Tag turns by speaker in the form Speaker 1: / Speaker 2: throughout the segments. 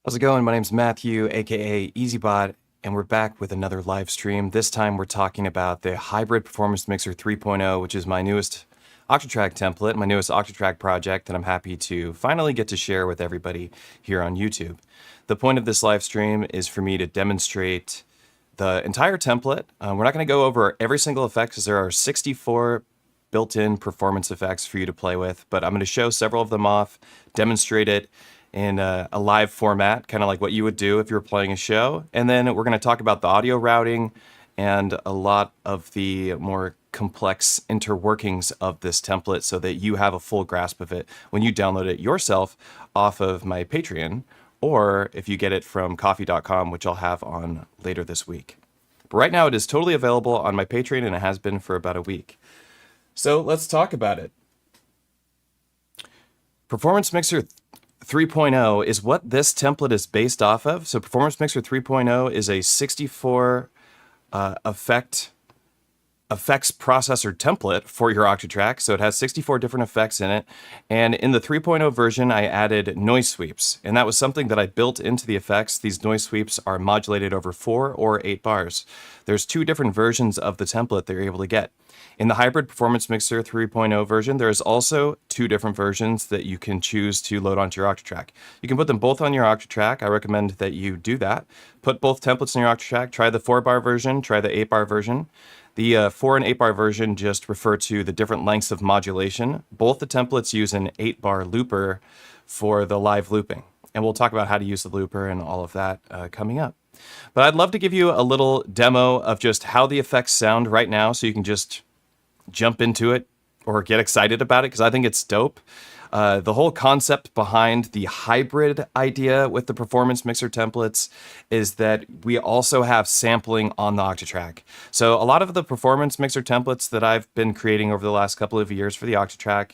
Speaker 1: How's it going? My name's Matthew, aka EZBOT, and we're back with another live stream. This time we're talking about the Hybrid Performance Mixer 3.0, which is my newest Octatrack template, my newest Octatrack project that I'm happy to finally get to share with everybody here on YouTube. The point of this live stream is for me to demonstrate the entire template. We're not going to go over every single effect because there are 64 built-in performance effects for you to play with, but I'm going to show several of them off, demonstrate it in a live format, kind of like what you would do if you were playing a show. And then we're going to talk about the audio routing and a lot of the more complex interworkings of this template so that you have a full grasp of it when you download it yourself off of my Patreon, or if you get it from coffee.com, which I'll have on later this week. But right now it is totally available on my Patreon, and it has been for about a week. So let's talk about it. Performance Mixer 3.0 is what this template is based off of. So Performance Mixer 3.0 is a 64 effects processor template for your Octatrack. So it has 64 different effects in it. And in the 3.0 version, I added noise sweeps. And that was something that I built into the effects. These noise sweeps are modulated over 4 or 8 bars. There's 2 different versions of the template that you're able to get. In the Hybrid Performance Mixer 3.0 version, there's also 2 different versions that you can choose to load onto your Octatrack. You can put them both on your Octatrack. I recommend that you do that. Put both templates in your Octatrack. Try the 4-bar version, try the 8-bar version. The 4 and 8-bar version just refer to the different lengths of modulation. Both the templates use an 8-bar looper for the live looping. And we'll talk about how to use the looper and all of that coming up. But I'd love to give you a little demo of just how the effects sound right now so you can just jump into it or get excited about it, because I think it's dope. The whole concept behind the hybrid idea with the Performance Mixer templates is that we also have sampling on the Octatrack. So a lot of the Performance Mixer templates that I've been creating over the last couple of years for the Octatrack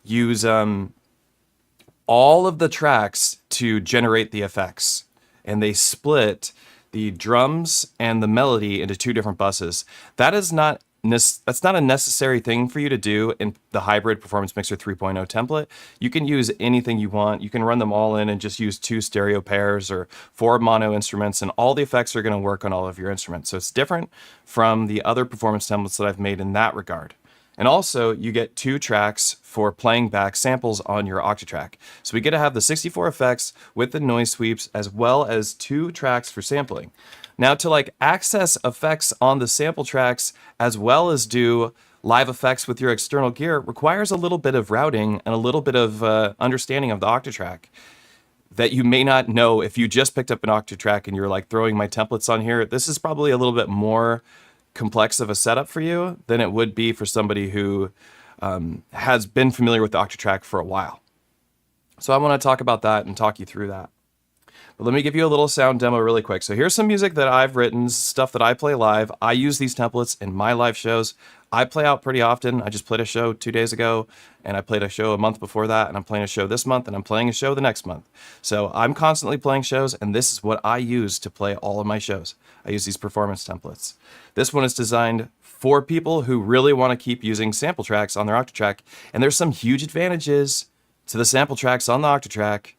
Speaker 1: use all of the tracks to generate the effects. And they split the drums and the melody into 2 different buses. That's not a necessary thing for you to do in the Hybrid Performance Mixer 3.0 template. You can use anything you want. You can run them all in and just use 2 stereo pairs or 4 mono instruments, and all the effects are going to work on all of your instruments. So it's different from the other performance templates that I've made in that regard. And also, you get 2 tracks for playing back samples on your Octatrack. So we get to have the 64 effects with the noise sweeps, as well as 2 tracks for sampling. Now, to access effects on the sample tracks, as well as do live effects with your external gear, requires a little bit of routing and a little bit of understanding of the Octatrack that you may not know if you just picked up an Octatrack and you're throwing my templates on here. This is probably a little bit more complex of a setup for you than it would be for somebody who has been familiar with the Octatrack for a while. So I want to talk about that and talk you through that. But let me give you a little sound demo really quick. So here's some music that I've written, stuff that I play live. I use these templates in my live shows. I play out pretty often. I just played a show 2 days ago, and I played a show a month before that, and I'm playing a show this month, and I'm playing a show the next month. So I'm constantly playing shows, and this is what I use to play all of my shows. I use these performance templates. This one is designed for people who really want to keep using sample tracks on their Octatrack, and there's some huge advantages to the sample tracks on the Octatrack.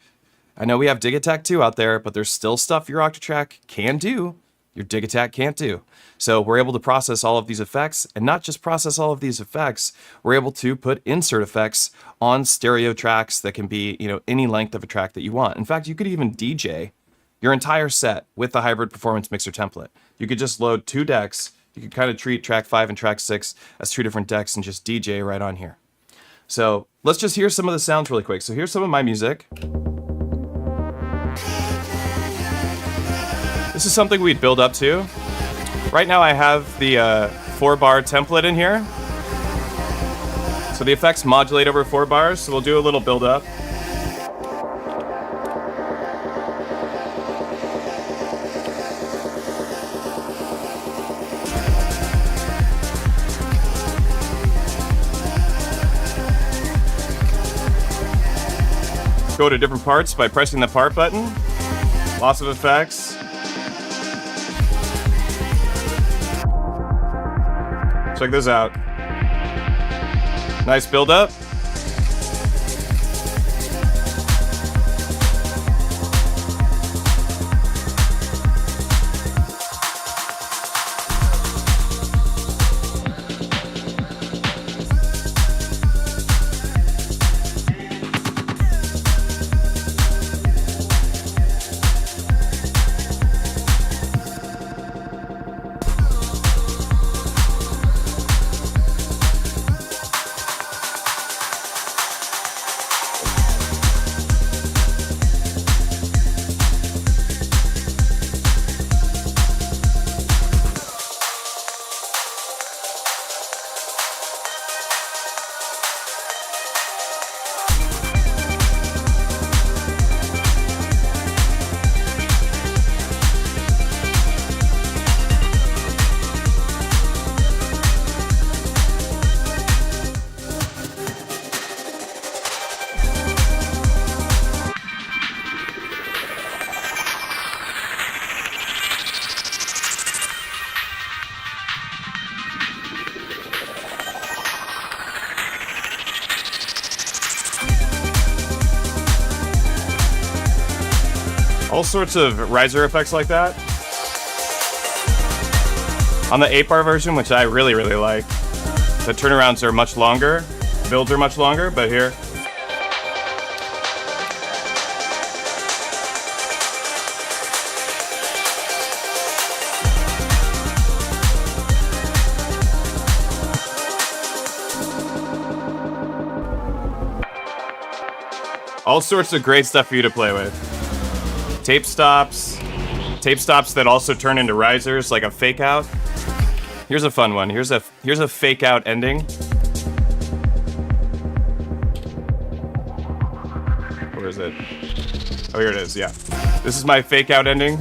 Speaker 1: I know we have Dig Attack 2 out there, but there's still stuff your Octatrack can do, your Dig Attack can't do. So we're able to process all of these effects, and not just process all of these effects, we're able to put insert effects on stereo tracks that can be, any length of a track that you want. In fact, you could even DJ your entire set with the Hybrid Performance Mixer template. You could just load 2 decks. You could kind of treat track 5 and track 6 as 2 different decks and just DJ right on here. So let's just hear some of the sounds really quick. So here's some of my music. This is something we'd build up to. Right now I have the 4-bar template in here. So the effects modulate over 4 bars, so we'll do a little build up. Go to different parts by pressing the part button. Lots of effects. Check this out. Nice build up. All sorts of riser effects like that. On the 8-bar version, which I really, really like, the turnarounds are much longer, builds are much longer, but here. All sorts of great stuff for you to play with. Tape stops that also turn into risers, like a fake out. Here's a fun one. Here's a fake out ending. Where is it? Oh, here it is. Yeah, this is my fake out ending.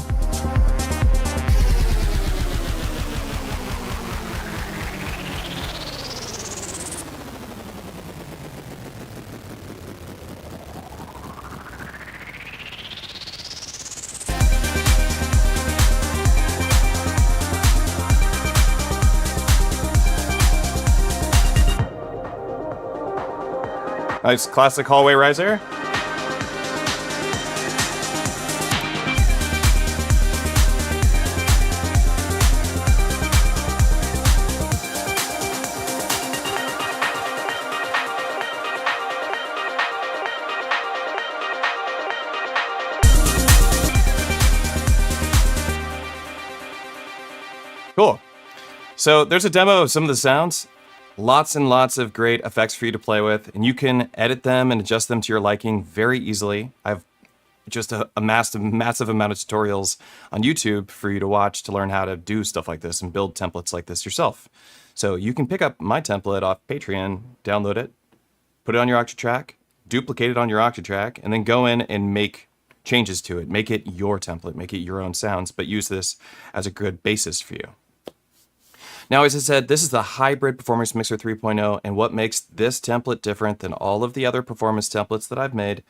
Speaker 1: Nice classic hallway riser. Cool. So there's a demo of some of the sounds. Lots and lots of great effects for you to play with, and you can edit them and adjust them to your liking very easily. I've just amassed a massive amount of tutorials on YouTube for you to watch to learn how to do stuff like this and build templates like this yourself. So you can pick up my template off Patreon, download it, put it on your Octatrack, duplicate it on your Octatrack, and then go in and make changes to it. Make it your template, make it your own sounds, but use this as a good basis for you. Now, as I said, this is the Hybrid Performance Mixer 3.0, and what makes this template different than all of the other performance templates that I've made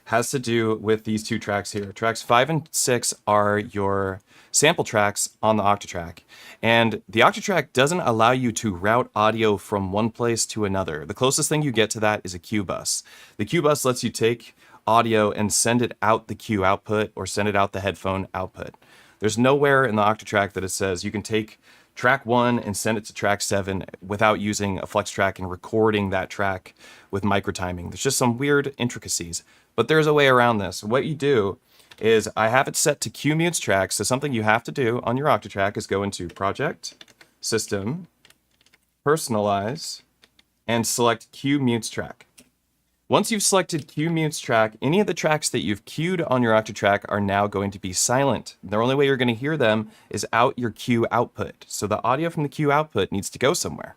Speaker 1: has to do with these two tracks here. Tracks 5 and 6 are your sample tracks on the Octatrack, and the Octatrack doesn't allow you to route audio from one place to another. The closest thing you get to that is a Q bus. The Q bus lets you take audio and send it out the Q output or send it out the headphone output. There's nowhere in the Octatrack that it says you can take track 1 and send it to track 7 without using a flex track and recording that track with micro timing. There's just some weird intricacies, but there's a way around this. What you do is I have it set to Q mutes track. So something you have to do on your Octatrack is go into Project, System, Personalize, and select Q mutes track. Once you've selected Q mutes track, any of the tracks that you've queued on your Octatrack are now going to be silent. The only way you're going to hear them is out your Q output. So the audio from the Q output needs to go somewhere.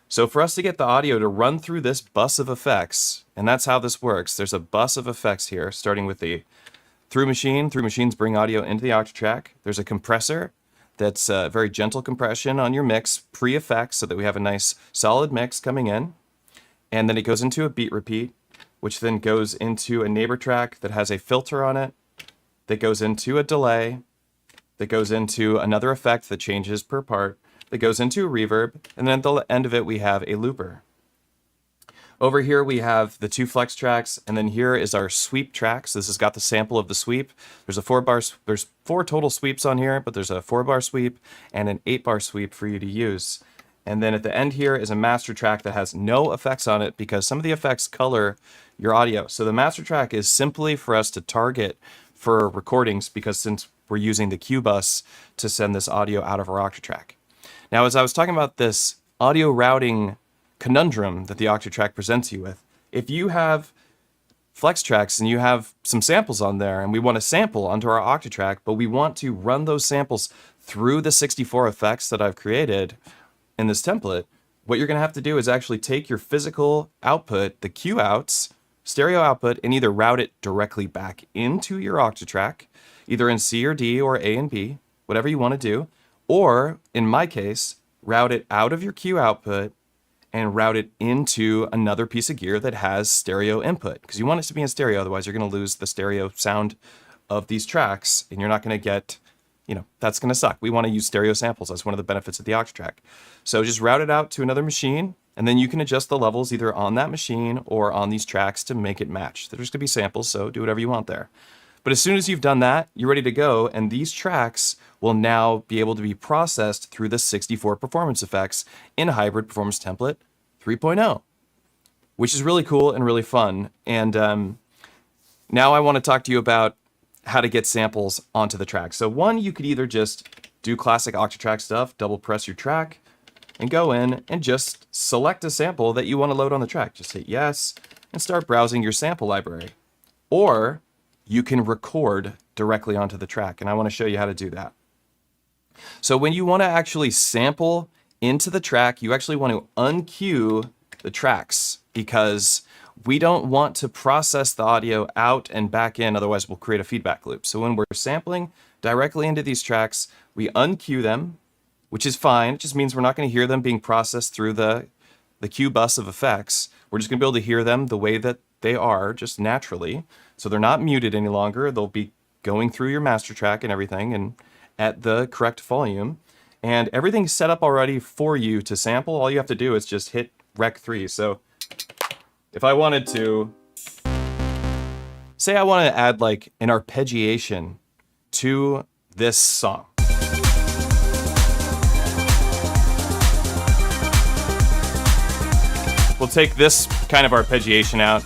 Speaker 1: So for us to get the audio to run through this bus of effects, and that's how this works, there's a bus of effects here, starting with the through machine. Through machines bring audio into the Octatrack. There's a compressor that's a very gentle compression on your mix, pre-effects, so that we have a nice solid mix coming in. And then it goes into a beat repeat, which then goes into a neighbor track that has a filter on it, that goes into a delay, that goes into another effect that changes per part, that goes into a reverb, and then at the end of it we have a looper. Over here we have the 2 flex tracks, and then here is our sweep tracks. This has got the sample of the sweep. There's 4 total sweeps on here, but there's a 4-bar sweep and an 8-bar sweep for you to use. And then at the end here is a master track that has no effects on it because some of the effects color your audio. So the master track is simply for us to target for recordings because since we're using the Q bus to send this audio out of our Octatrack. Now, as I was talking about this audio routing conundrum that the Octatrack presents you with, if you have flex tracks and you have some samples on there and we want to sample onto our Octatrack, but we want to run those samples through the 64 effects that I've created in this template, what you're going to have to do is actually take your physical output, the Q outs, stereo output, and either route it directly back into your Octatrack, either in C or D or A and B, whatever you want to do, or in my case, route it out of your Q output and route it into another piece of gear that has stereo input, because you want it to be in stereo, otherwise you're going to lose the stereo sound of these tracks, and you're not going to get, that's going to suck. We want to use stereo samples. That's one of the benefits of the Octatrack. So just route it out to another machine, and then you can adjust the levels either on that machine or on these tracks to make it match. There's going to be samples, so do whatever you want there. But as soon as you've done that, you're ready to go, and these tracks will now be able to be processed through the 64 performance effects in Hybrid Performance Template 3.0, which is really cool and really fun. And now I want to talk to you about how to get samples onto the track. So one, you could either just do classic Octatrack stuff, double press your track, and go in and just select a sample that you want to load on the track. Just hit yes, and start browsing your sample library. Or you can record directly onto the track, and I want to show you how to do that. So when you want to actually sample into the track, you actually want to uncue the tracks, because we don't want to process the audio out and back in, otherwise we'll create a feedback loop. So when we're sampling directly into these tracks, we uncue them, which is fine. It just means we're not going to hear them being processed through the cue bus of effects. We're just going to be able to hear them the way that they are, just naturally. So they're not muted any longer. They'll be going through your master track and everything and at the correct volume. And everything's set up already for you to sample. All you have to do is just hit Rec 3. So if I wanted to, say I want to add like an arpeggiation to this song. We'll take this kind of arpeggiation out.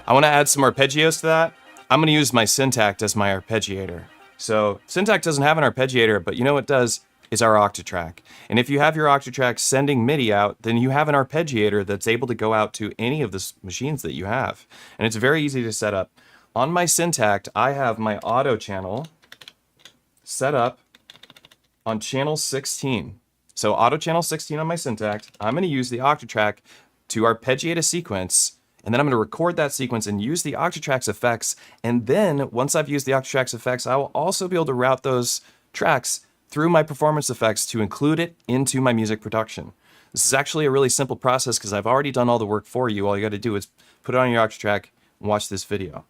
Speaker 1: I want to add some arpeggios to that. I'm going to use my Syntakt as my arpeggiator. So Syntakt doesn't have an arpeggiator, but you know what does is our Octatrack. And if you have your Octatrack sending MIDI out, then you have an arpeggiator that's able to go out to any of the machines that you have. And it's very easy to set up. On my Syntakt, I have my auto channel set up on channel 16. So auto channel 16 on my Syntakt, I'm going to use the Octatrack to arpeggiate a sequence, and then I'm going to record that sequence and use the Octatrack's effects. And then once I've used the Octatrack's effects, I will also be able to route those tracks through my performance effects to include it into my music production. This is actually a really simple process because I've already done all the work for you. All you got to do is put it on your Octatrack and watch this video.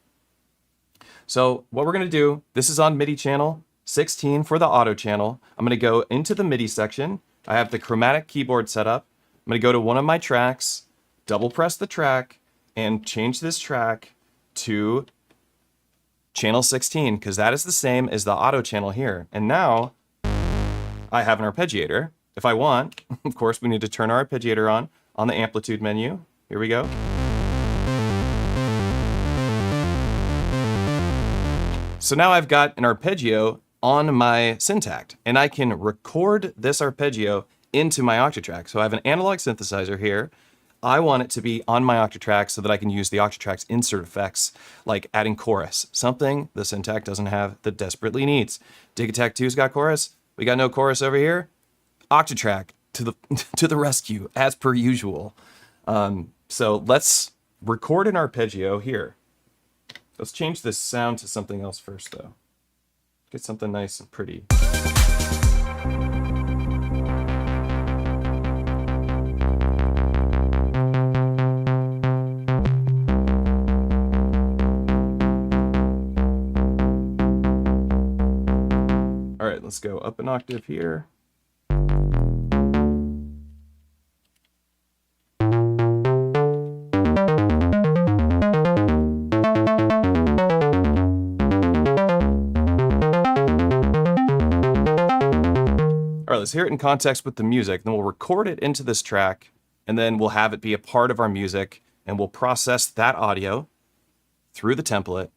Speaker 1: So what we're going to do, this is on MIDI channel 16 for the auto channel. I'm going to go into the MIDI section. I have the chromatic keyboard set up. I'm going to go to one of my tracks, double press the track, and change this track to channel 16, because that is the same as the auto channel here. And now I have an arpeggiator. If I want, of course, we need to turn our arpeggiator on the amplitude menu. Here we go. So now I've got an arpeggio on my Syntakt, and I can record this arpeggio into my Octatrack. So I have an analog synthesizer here. I want it to be on my Octatrack so that I can use the Octatrack's insert effects, like adding chorus, something the Syntakt doesn't have that desperately needs. Digitakt 2's got chorus. We got no chorus over here. Octatrack to the rescue, as per usual. So let's record an arpeggio here. Let's change this sound to something else first, though. Get something nice and pretty. All right, let's go up an octave here. Let's hear it in context with the music, then we'll record it into this track, and then we'll have it be a part of our music, and we'll process that audio through the template.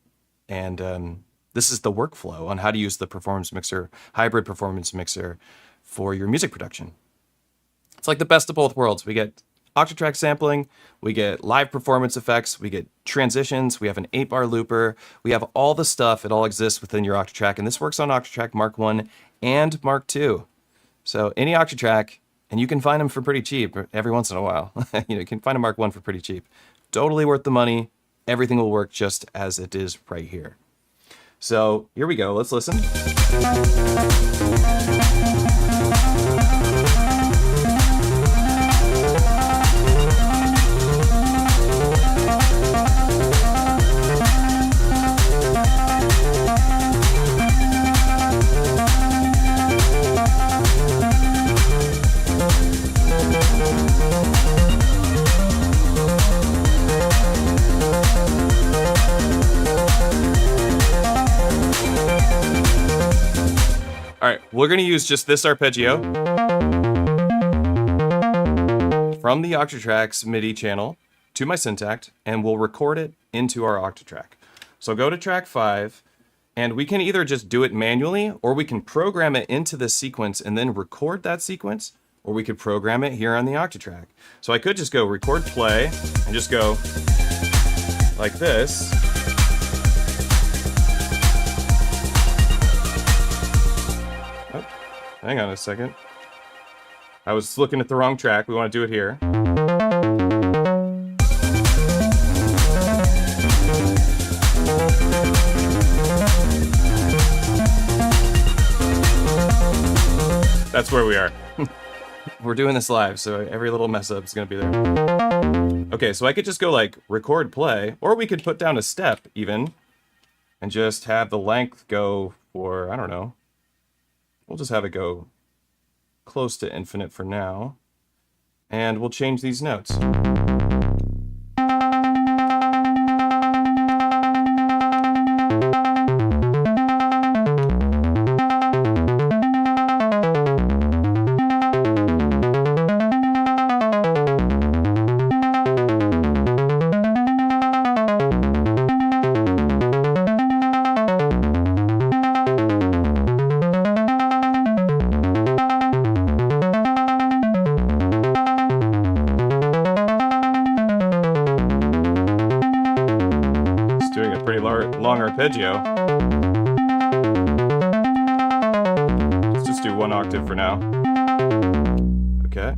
Speaker 1: And this is the workflow on how to use the performance mixer, hybrid performance mixer, for your music production. It's like the best of both worlds. We get Octatrack sampling, we get live performance effects, we get transitions, we have an 8-bar looper, we have all the stuff. It all exists within your Octatrack, and this works on Octatrack Mark 1 and Mark 2. So any Octatrack, and you can find them for pretty cheap every once in a while. You can find a Mark 1 for pretty cheap. Totally worth the money. Everything will work just as it is right here. So here we go. Let's listen. we're going to use just this arpeggio from the Octatrack's MIDI channel to my Syntacct, and we'll record it into our Octatrack. So go to track 5, and we can either just do it manually, or we can program it into the sequence and then record that sequence, or we could program it here on the Octatrack. So I could just go record play and just go like this. Oh, hang on a second. I was looking at the wrong track. We want to do it here. That's where we are. We're doing this live, so every little mess up is going to be there. Okay, so I could just go like record play, or we could put down a step even and just have the length go for, I don't know. We'll just have it go close to infinite for now. And we'll change these notes. Long arpeggio. Let's just do 1 octave for now. Okay.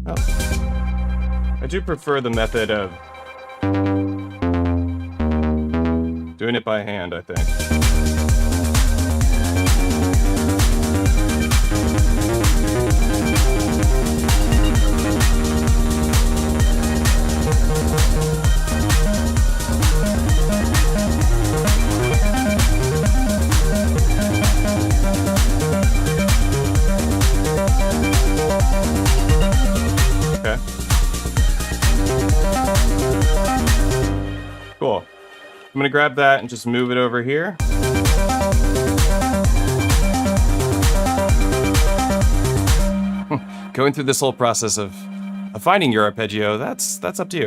Speaker 1: Oh. I do prefer the method of doing it by hand, I think. Cool. I'm going to grab that and just move it over here. Going through this whole process of finding your arpeggio, that's up to you.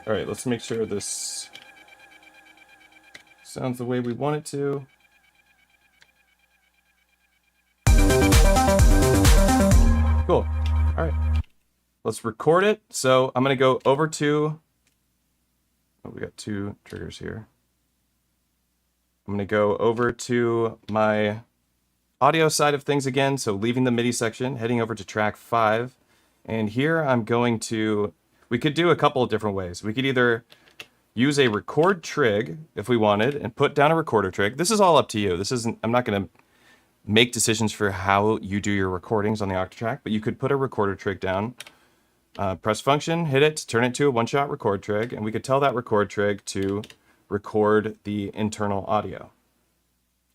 Speaker 1: All right, let's make sure this sounds the way we want it to. Cool. All right. Let's record it. So I'm going to go over to, oh, we got 2 triggers here. I'm going to go over to my audio side of things again. So leaving the MIDI section, heading over to track 5. And here I'm going to, we could do a couple of different ways. We could either use a record trig if we wanted and put down a recorder trig. This is all up to you. This isn't, I'm not going to make decisions for how you do your recordings on the Octatrack, but you could put a recorder trig down. Press function, hit it, turn it to a one-shot record trig, and we could tell that record trig to record the internal audio.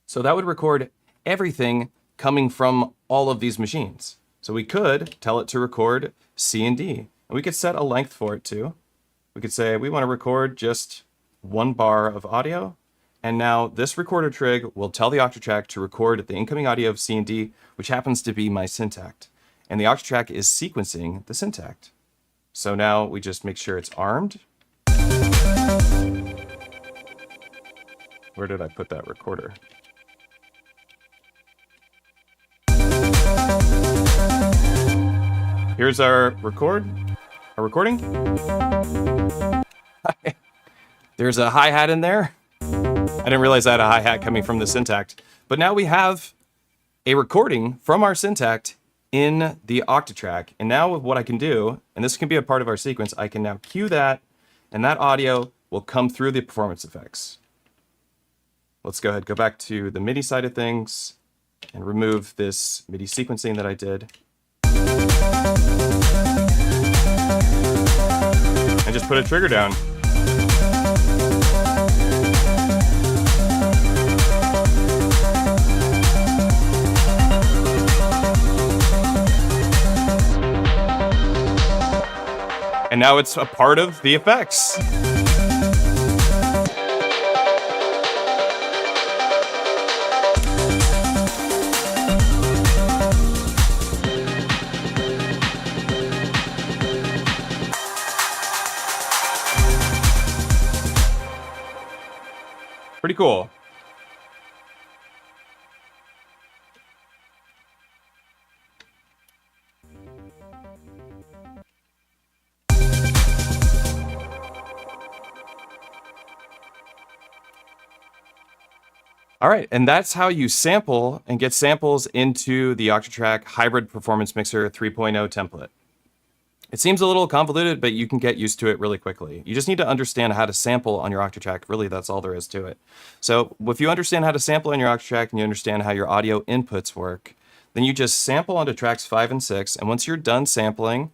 Speaker 1: So that would record everything coming from all of these machines. So we could tell it to record C and D, and we could set a length for it too. We could say we want to record just 1 bar of audio, and now this recorder trig will tell the Octatrack to record the incoming audio of C and D, which happens to be my Syntacct. And the Octatrack is sequencing the Syntacct. So now we just make sure it's armed. Where did I put that recorder? Here's our recording. There's a hi-hat in there. I didn't realize I had a hi-hat coming from the Syntacct. But now we have a recording from our Syntacct in the Octatrack. And now what I can do, and this can be a part of our sequence, I can now cue that, and that audio will come through the performance effects. Let's go ahead, go back to the MIDI side of things, and remove this MIDI sequencing that I did. And just put a trigger down. And now it's a part of the effects. Pretty cool. All right, and that's how you sample and get samples into the Octatrack Hybrid Performance Mixer 3.0 template. It seems a little convoluted, but you can get used to it really quickly. You just need to understand how to sample on your Octatrack. Really, that's all there is to it. So if you understand how to sample on your Octatrack and you understand how your audio inputs work, then you just sample onto tracks 5 and 6, and once you're done sampling,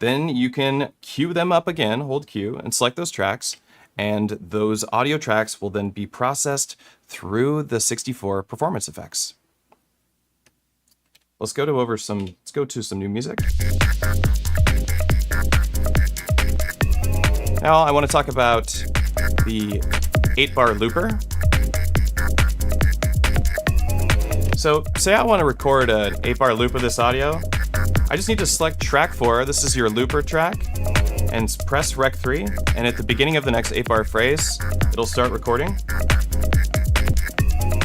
Speaker 1: then you can cue them up again, hold Q, and select those tracks, and those audio tracks will then be processed through the 64 performance effects. Let's go to some new music. Now I want to talk about the 8-bar looper. So say I want to record an 8-bar loop of this audio. I just need to select track 4, this is your looper track, and press Rec 3, and at the beginning of the next 8-bar phrase, it'll start recording.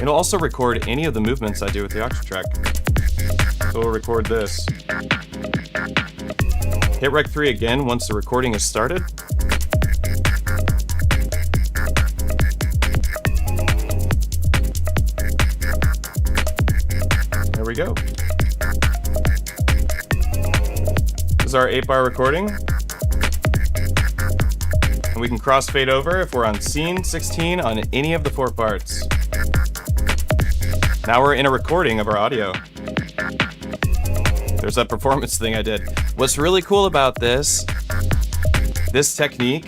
Speaker 1: It'll also record any of the movements I do with the Octatrack. So we'll record this. Hit Rec 3 again once the recording is started. There we go. This is our 8-bar recording. And we can crossfade over if we're on scene 16 on any of the 4 parts. Now we're in a recording of our audio. There's that performance thing I did. What's really cool about this technique,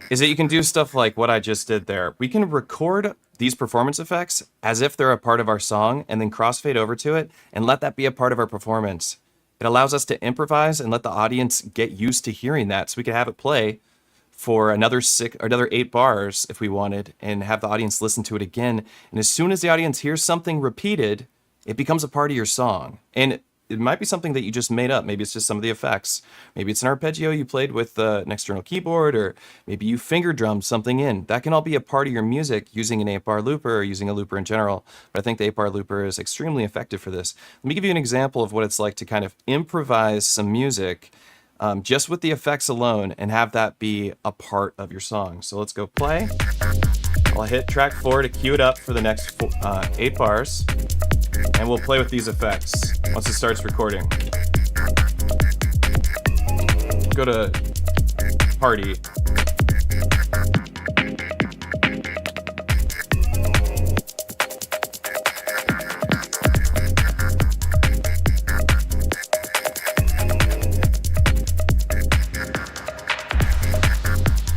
Speaker 1: is that you can do stuff like what I just did there. We can record these performance effects as if they're a part of our song and then crossfade over to it and let that be a part of our performance. It allows us to improvise and let the audience get used to hearing that, so we could have it play for another 8 bars if we wanted, and have the audience listen to it again. And as soon as the audience hears something repeated, it becomes a part of your song. And it might be something that you just made up. Maybe it's just some of the effects. Maybe it's an arpeggio you played with an external keyboard, or maybe you finger drummed something in. That can all be a part of your music using an 8-bar looper or using a looper in general. But I think the 8-bar looper is extremely effective for this. Let me give you an example of what it's like to kind of improvise some music just with the effects alone and have that be a part of your song. So let's go play. I'll hit track 4 to cue it up for the next 8 bars. And we'll play with these effects once it starts recording. Go to party.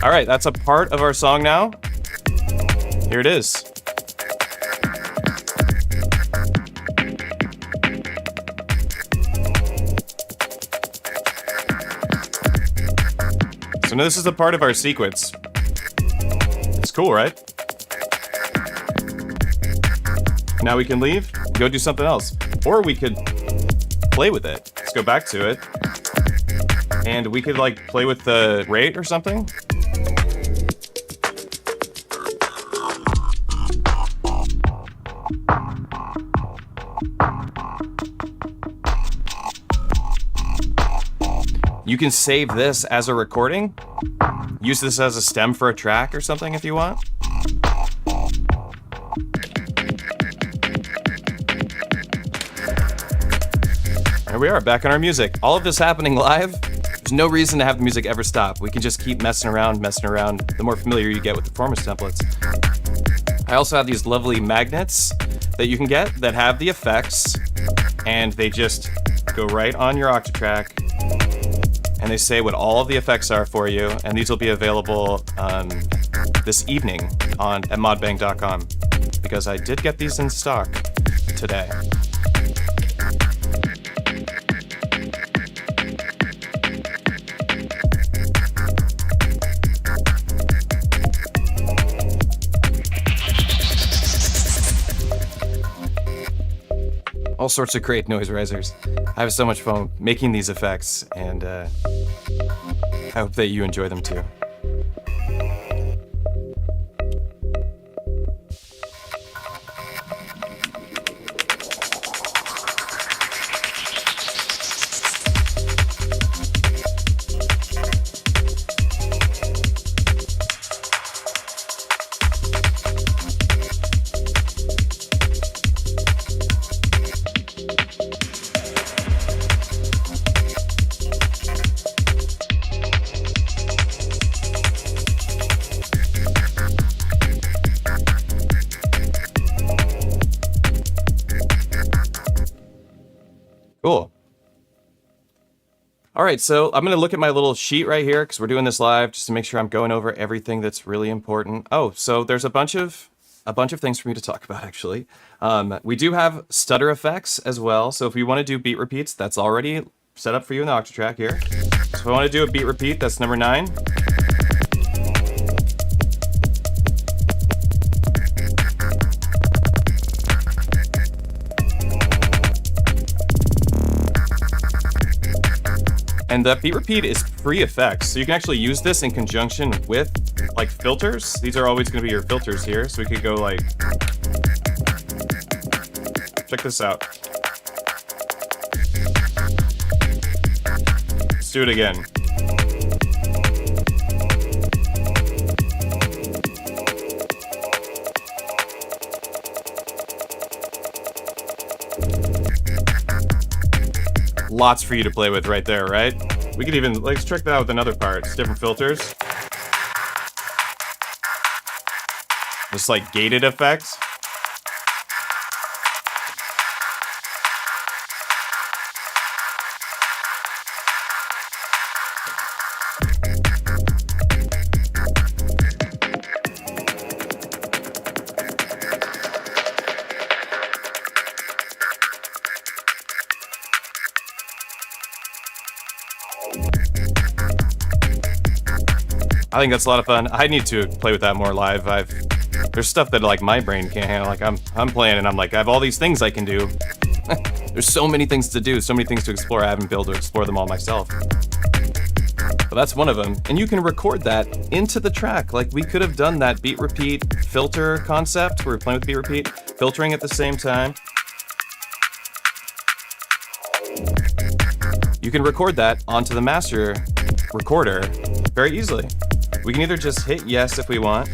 Speaker 1: All right, that's a part of our song now. Here it is. So now this is a part of our sequence. It's cool, right? Now we can leave, go do something else. Or we could play with it. Let's go back to it. And we could like play with the rate or something. You can save this as a recording. Use this as a stem for a track or something if you want. There we are, back on our music. All of this happening live. There's no reason to have the music ever stop. We can just keep messing around, the more familiar you get with the performance templates. I also have these lovely magnets that you can get that have the effects, and they just go right on your Octatrack. And they say what all of the effects are for you, and these will be available this evening at modbang.com, because I did get these in stock today. All sorts of great noise risers. I have so much fun making these effects, and I hope that you enjoy them too. Cool. All right, so I'm going to look at my little sheet right here because we're doing this live just to make sure I'm going over everything that's really important. Oh, so there's a bunch of things for me to talk about, actually. We do have stutter effects as well. So if we want to do beat repeats, that's already set up for you in the Octatrack here. So if I want to do a beat repeat, that's number 9. And that beat repeat is free effects, so you can actually use this in conjunction with like filters. These are always going to be your filters here, so we could go like, check this out. Let's do it again. Lots for you to play with right there, right? We could even, let's check that out with another part. It's different filters. Just like gated effects. I think that's a lot of fun. I need to play with that more live. There's stuff that like my brain can't handle. Like I'm playing and I'm like, I have all these things I can do. There's so many things to do, so many things to explore. I haven't been able to explore them all myself. But that's one of them. And you can record that into the track. Like we could have done that beat repeat filter concept where we're playing with beat repeat, filtering at the same time. You can record that onto the master recorder very easily. We can either just hit yes if we want,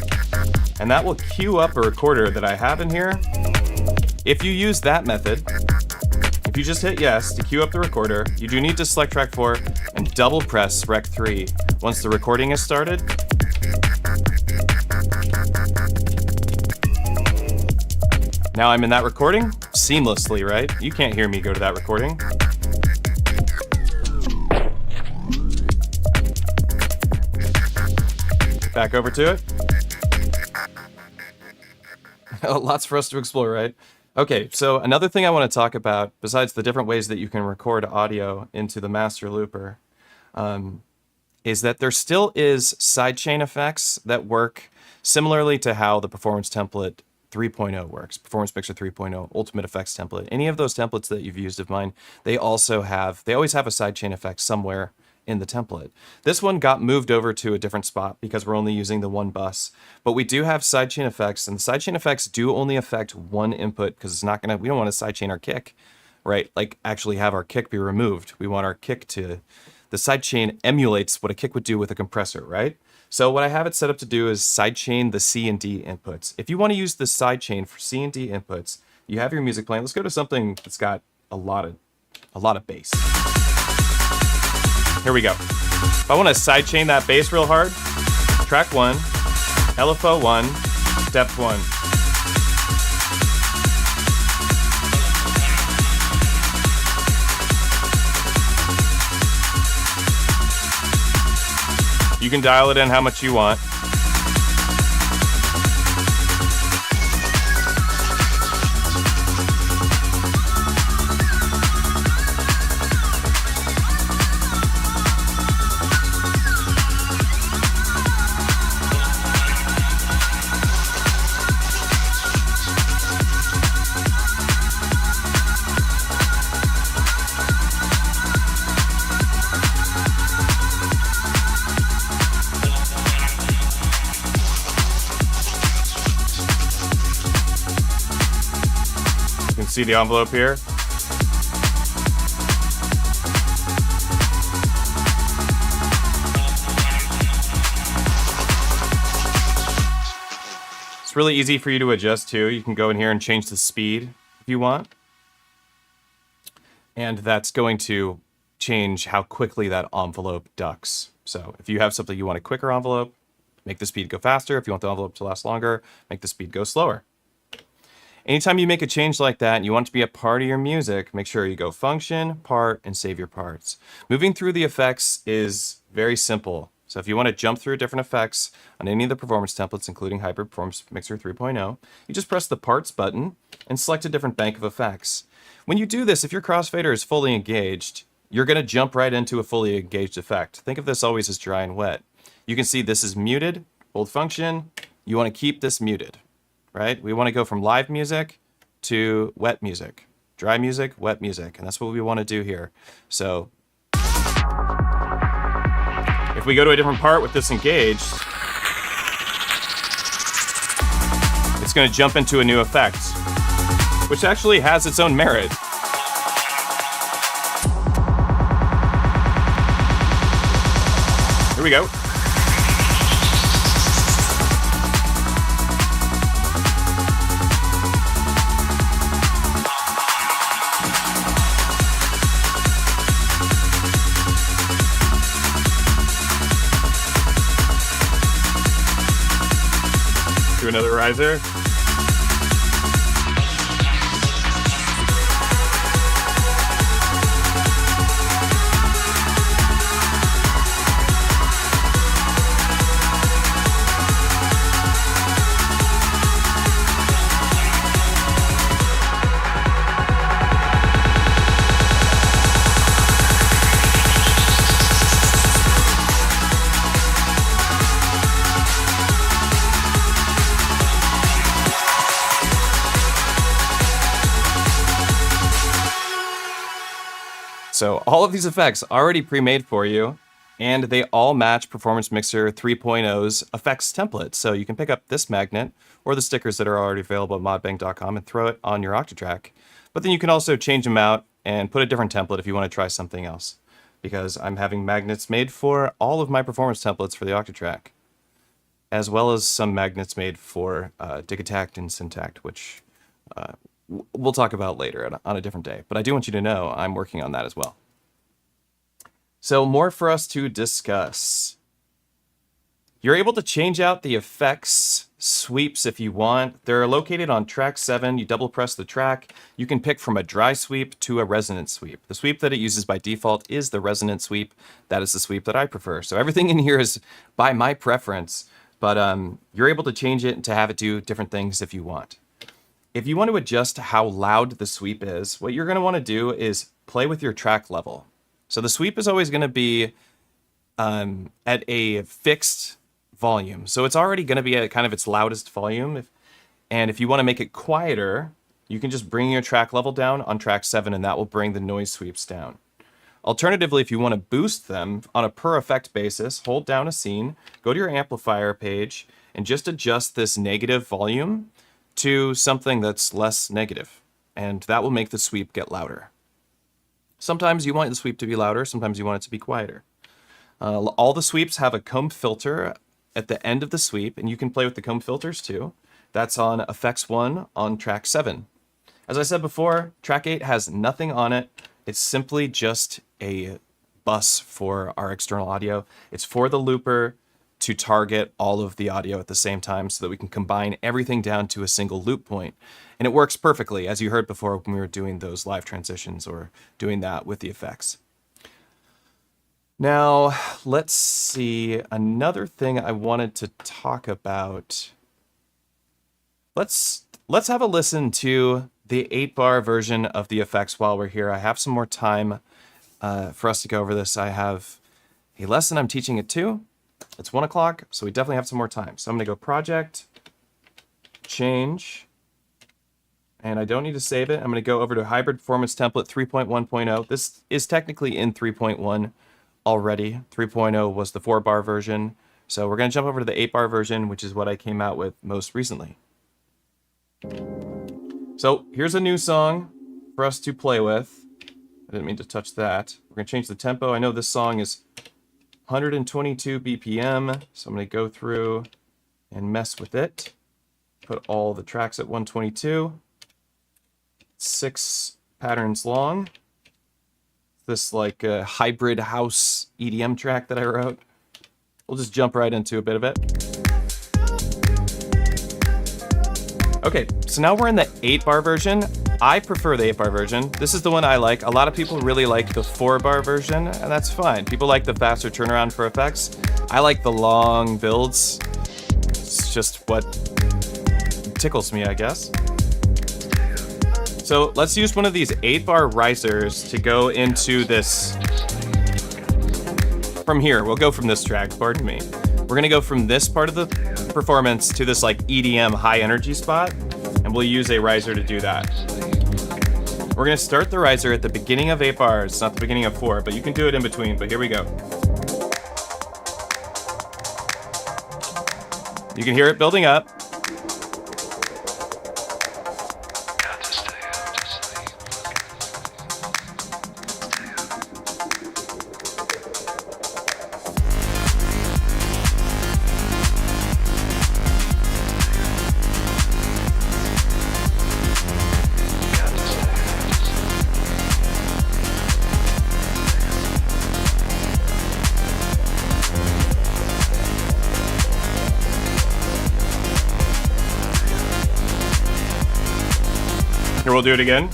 Speaker 1: and that will queue up a recorder that I have in here. If you use that method, if you just hit yes to queue up the recorder, you do need to select track 4 and double press rec 3 once the recording is started. Now I'm in that recording seamlessly, right? You can't hear me go to that recording. Back over to it. Lots for us to explore, right? Okay, so another thing I want to talk about, besides the different ways that you can record audio into the master looper, is that there still is sidechain effects that work similarly to how the Performance Template 3.0 works. Performance Mixer 3.0, Ultimate Effects Template. Any of those templates that you've used of mine, they always have a sidechain effect somewhere in the template. This one got moved over to a different spot because we're only using the one bus, but we do have sidechain effects, and the sidechain effects do only affect one input because we don't want to sidechain our kick, right? Like actually have our kick be removed. We want our kick the sidechain emulates what a kick would do with a compressor, right? So what I have it set up to do is sidechain the C and D inputs. If you want to use the sidechain for C and D inputs, you have your music playing. Let's go to something that's got a lot of bass. Here we go. If I want to sidechain that bass real hard, track 1, LFO 1, depth 1. You can dial it in how much you want. see the envelope here? It's really easy for you to adjust too. You can go in here and change the speed if you want. And that's going to change how quickly that envelope ducks. So if you have something you want a quicker envelope, make the speed go faster. If you want the envelope to last longer, make the speed go slower. Anytime you make a change like that and you want it to be a part of your music, make sure you go Function, Part, and save your parts. Moving through the effects is very simple. So if you want to jump through different effects on any of the performance templates, including Hybrid Performance Mixer 3.0, you just press the Parts button and select a different bank of effects. When you do this, if your crossfader is fully engaged, you're going to jump right into a fully engaged effect. Think of this always as dry and wet. You can see this is muted, hold Function. You want to keep this muted, right? We want to go from live music to wet music, dry music, wet music, and that's what we want to do here. So if we go to a different part with this engaged, it's going to jump into a new effect, which actually has its own merit. Here we go. Do another riser. So all of these effects already pre-made for you, and they all match Performance Mixer 3.0's effects template. So you can pick up this magnet or the stickers that are already available at modbang.com and throw it on your Octatrack. But then you can also change them out and put a different template if you want to try something else, because I'm having magnets made for all of my performance templates for the Octatrack, as well as some magnets made for Digitact and Syntact, which we'll talk about later on a different day. But I do want you to know I'm working on that as well. So more for us to discuss. You're able to change out the effects sweeps if you want. They're located on track 7. You double press the track. You can pick from a dry sweep to a resonant sweep. The sweep that it uses by default is the resonant sweep. That is the sweep that I prefer. So everything in here is by my preference, but you're able to change it to have it do different things if you want. If you want to adjust how loud the sweep is, what you're going to want to do is play with your track level. So the sweep is always going to be at a fixed volume. So it's already going to be at kind of its loudest volume. And if you want to make it quieter, you can just bring your track level down on track 7, and that will bring the noise sweeps down. Alternatively, if you want to boost them on a per effect basis, hold down a scene, go to your amplifier page, and just adjust this negative volume to something that's less negative, and that will make the sweep get louder. Sometimes you want the sweep to be louder, sometimes you want it to be quieter. All the sweeps have a comb filter at the end of the sweep, and you can play with the comb filters too. That's on Effects 1 on track 7. As I said before, track 8 has nothing on it. It's simply just a bus for our external audio. It's for the looper to target all of the audio at the same time so that we can combine everything down to a single loop point. And it works perfectly, as you heard before when we were doing those live transitions or doing that with the effects. Now, let's see, another thing I wanted to talk about. Let's have a listen to the 8-bar version of the effects while we're here. I have some more time for us to go over this. I have a lesson I'm teaching at 2. It's 1 o'clock, so we definitely have some more time. So I'm going to go Project, Change, and I don't need to save it. I'm going to go over to Hybrid Performance Template 3.1.0. This is technically in 3.1 already. 3.0 was the 4-bar version. So we're going to jump over to the 8-bar version, which is what I came out with most recently. So here's a new song for us to play with. I didn't mean to touch that. We're going to change the tempo. I know this song is 122 BPM, so I'm going to go through and mess with it. Put all the tracks at 122. 6 patterns long. This like hybrid house EDM track that I wrote. We'll just jump right into a bit of it. Okay, so now we're in the 8-bar version. I prefer the 8-bar version. This is the one I like. A lot of people really like the 4-bar version, and that's fine. People like the faster turnaround for effects. I like the long builds. It's just what tickles me, I guess. So let's use one of these 8-bar risers to go into this. From here, we'll go from this track, pardon me. We're gonna go from this part of the performance to this like EDM high energy spot, and we'll use a riser to do that. We're gonna start the riser at the beginning of 8 bars, not the beginning of 4, but you can do it in between, but here we go. You can hear it building up. Here, we'll do it again.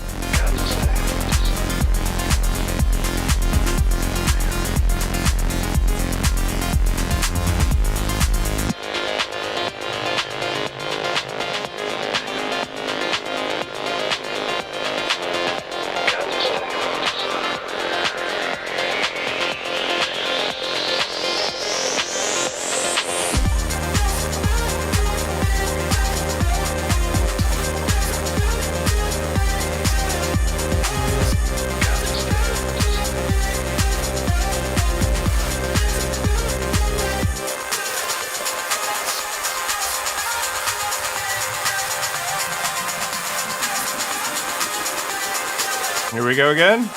Speaker 1: Here we go again.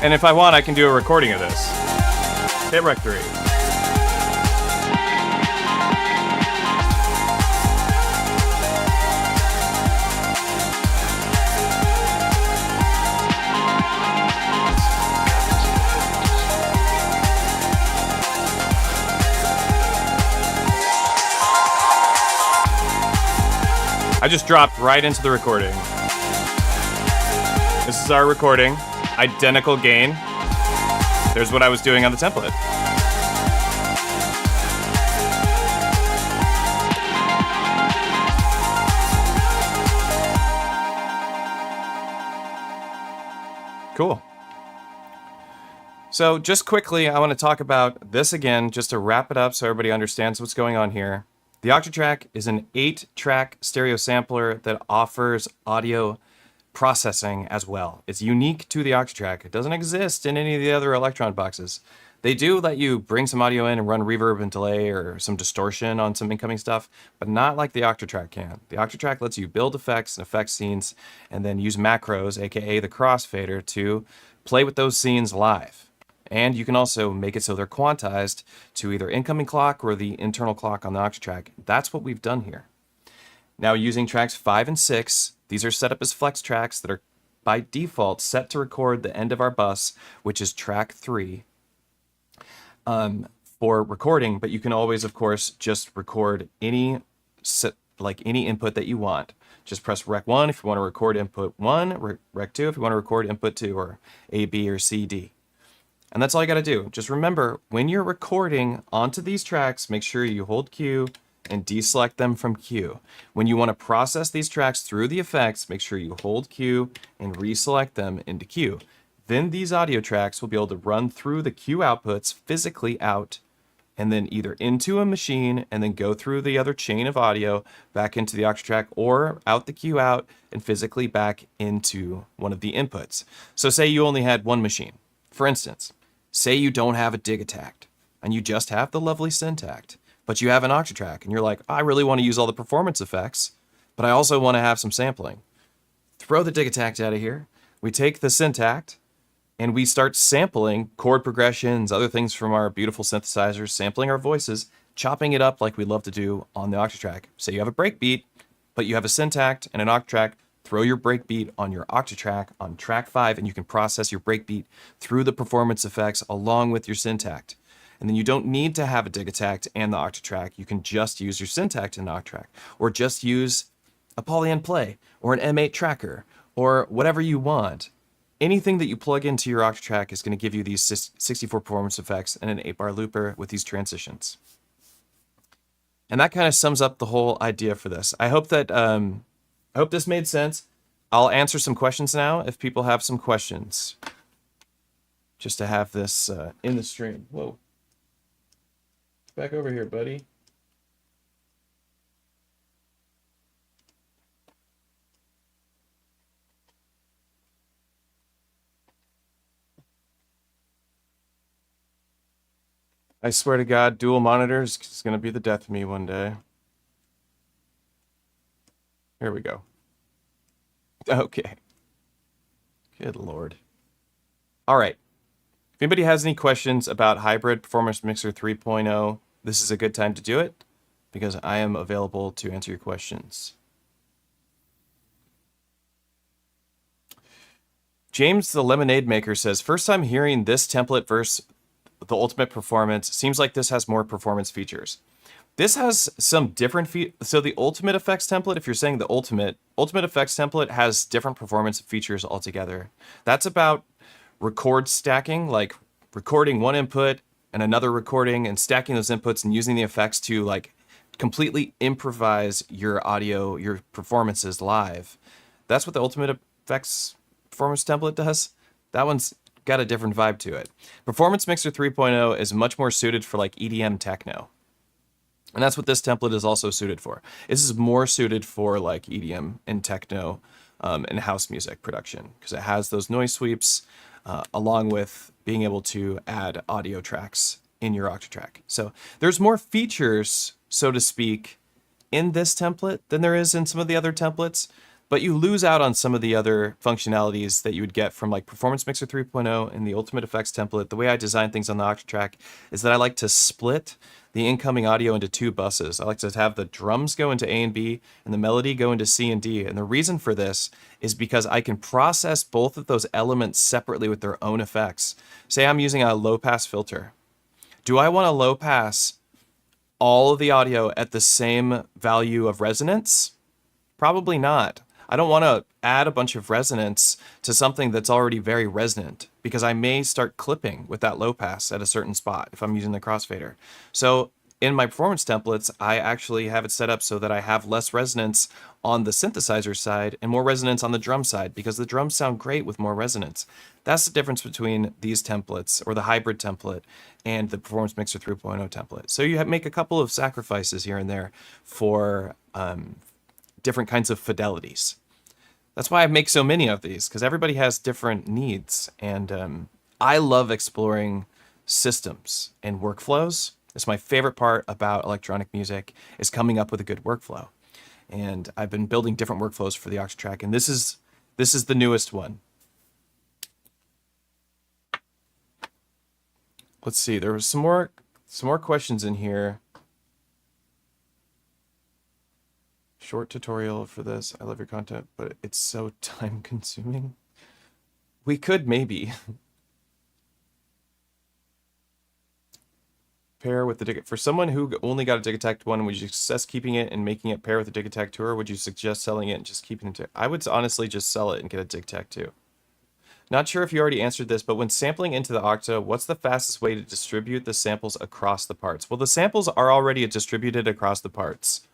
Speaker 1: And if I want, I can do a recording of this. Hit Rec 3. I just dropped right into the recording. This is our recording. Identical gain. There's what I was doing on the template. Cool. So just quickly, I want to talk about this again, just to wrap it up so everybody understands what's going on here. The Octatrack is an 8-track stereo sampler that offers audio processing as well. It's unique to the Octatrack. It doesn't exist in any of the other Electron boxes. They do let you bring some audio in and run reverb and delay or some distortion on some incoming stuff, but not like the Octatrack can. The Octatrack lets you build effects and effect scenes and then use macros, aka the crossfader, to play with those scenes live. And you can also make it so they're quantized to either incoming clock or the internal clock on the Octatrack. That's what we've done here. Now, using tracks 5 and 6, these are set up as flex tracks that are by default set to record the end of our bus, which is track 3, for recording, but you can always, of course, just record any like any input that you want. Just press Rec 1 if you want to record input 1, Rec 2 if you want to record input 2, or A, B, or C, D. And that's all you got to do. Just remember, when you're recording onto these tracks, make sure you hold Q and deselect them from Q. When you want to process these tracks through the effects, make sure you hold Q and reselect them into Q. Then these audio tracks will be able to run through the Q outputs physically out, and then either into a machine and then go through the other chain of audio back into the Octatrack, or out the Q out and physically back into one of the inputs. So say you only had one machine. For instance, say you don't have a Digitact and you just have the lovely Syntact, but you have an Octatrack and you're like, I really want to use all the performance effects, but I also want to have some sampling. Throw the Digitact out of here. We take the Syntact and we start sampling chord progressions, other things from our beautiful synthesizers, sampling our voices, chopping it up like we love to do on the Octatrack. Say you have a breakbeat, but you have a Syntact and an Octatrack, throw your breakbeat on your Octatrack on track 5, and you can process your breakbeat through the performance effects along with your Syntact. And then you don't need to have a Digitact and the Octatrack. You can just use your Syntact and the Octatrack, or just use a Poly Play, or an M8 tracker, or whatever you want. Anything that you plug into your Octatrack is going to give you these 64 performance effects and an 8-bar looper with these transitions. And that kind of sums up the whole idea for this. I hope that I hope this made sense. I'll answer some questions now if people have some questions. Just to have this in the stream. Whoa. Back over here, buddy. I swear to God, dual monitors is going to be the death of me one day. Here we go. Okay. Good Lord. All right. If anybody has any questions about Hybrid Performance Mixer 3.0, this is a good time to do it, because I am available to answer your questions. James the Lemonade Maker says, first time hearing this template versus the Ultimate Performance. Seems like this has more performance features. This has some different so the Ultimate Effects template, if you're saying the Ultimate Effects template has different performance features altogether. That's about record stacking, like recording one input and another recording and stacking those inputs and using the effects to like completely improvise your audio, your performances live. That's what the Ultimate Effects performance template does. That one's got a different vibe to it. Performance Mixer 3.0 is much more suited for like EDM techno. And that's what this template is also suited for. This is more suited for like EDM and techno and house music production, because it has those noise sweeps along with being able to add audio tracks in your Octatrack. So there's more features, so to speak, in this template than there is in some of the other templates. But you lose out on some of the other functionalities that you would get from like Performance Mixer 3.0 and the Ultimate Effects template. The way I design things on the Octatrack is that I like to split the incoming audio into 2 buses. I like to have the drums go into A and B and the melody go into C and D. And the reason for this is because I can process both of those elements separately with their own effects. Say I'm using a low pass filter. Do I want to low pass all of the audio at the same value of resonance? Probably not. I don't want to add a bunch of resonance to something that's already very resonant, because I may start clipping with that low pass at a certain spot if I'm using the crossfader. So in my performance templates, I actually have it set up so that I have less resonance on the synthesizer side and more resonance on the drum side, because the drums sound great with more resonance. That's the difference between these templates, or the hybrid template, and the Performance Mixer 3.0 template. So you make a couple of sacrifices here and there for different kinds of fidelities. That's why I make so many of these, because everybody has different needs. And I love exploring systems and workflows. It's my favorite part about electronic music, is coming up with a good workflow. And I've been building different workflows for the Octatrack, and this is the newest one. Let's see, there was some more questions in here. Short tutorial for this. I love your content, but it's so time consuming. We could maybe. pair with the for someone who only got a Digitect one, would you suggest keeping it and making it pair with the Digitect 2, or would you suggest selling it and just keeping it? I would honestly just sell it and get a Digitect 2. Not sure if you already answered this, but when sampling into the Octa, what's the fastest way to distribute the samples across the parts? Well, the samples are already distributed across the parts.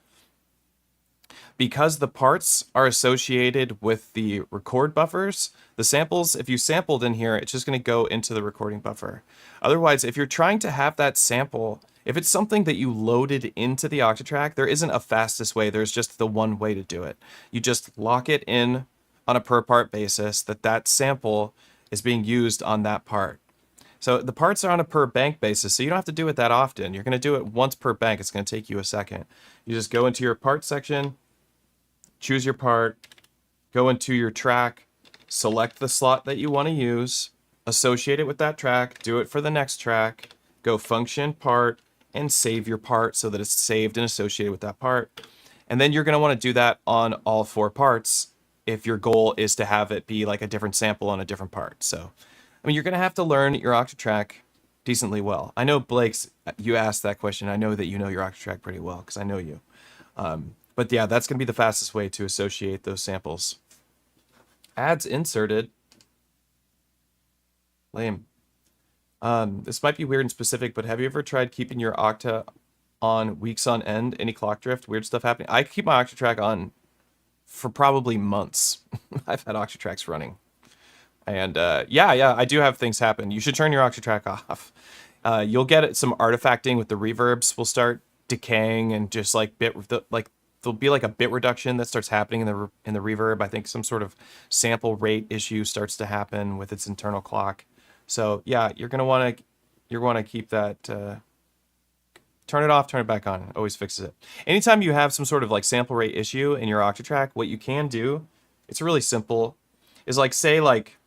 Speaker 1: Because the parts are associated with the record buffers, the samples, if you sampled in here, it's just going to go into the recording buffer. Otherwise, if you're trying to have that sample, if it's something that you loaded into the Octatrack, there isn't a fastest way. There's just the one way to do it. You just lock it in on a per part basis that sample is being used on that part. So the parts are on a per bank basis, so you don't have to do it that often. You're going to do it once per bank. It's going to take you a second. You just go into your part section, choose your part, go into your track, select the slot that you want to use, associate it with that track, do it for the next track, go function part, and save your part so that it's saved and associated with that part. And then you're going to want to do that on all 4 parts if your goal is to have it be like a different sample on a different part. So, I mean, you're going to have to learn your Octatrack decently well. I know, Blake's, you asked that question. I know that you know your Octatrack pretty well because I know you. But yeah, that's going to be the fastest way to associate those samples. Ads inserted. Lame. This might be weird and specific, but have you ever tried keeping your Octa on weeks on end? Any clock drift? Weird stuff happening? I keep my Octatrack on for probably months. I've had Octatracks running. And yeah, I do have things happen. You should turn your Octatrack off. You'll get some artifacting with the reverbs will start decaying and just like there'll be like a bit reduction that starts happening in the reverb. I think some sort of sample rate issue starts to happen with its internal clock. So yeah, you're gonna want to keep that. Turn it off, turn it back on. It always fixes it. Anytime you have some sort of like sample rate issue in your Octatrack, what you can do, it's really simple, is like say like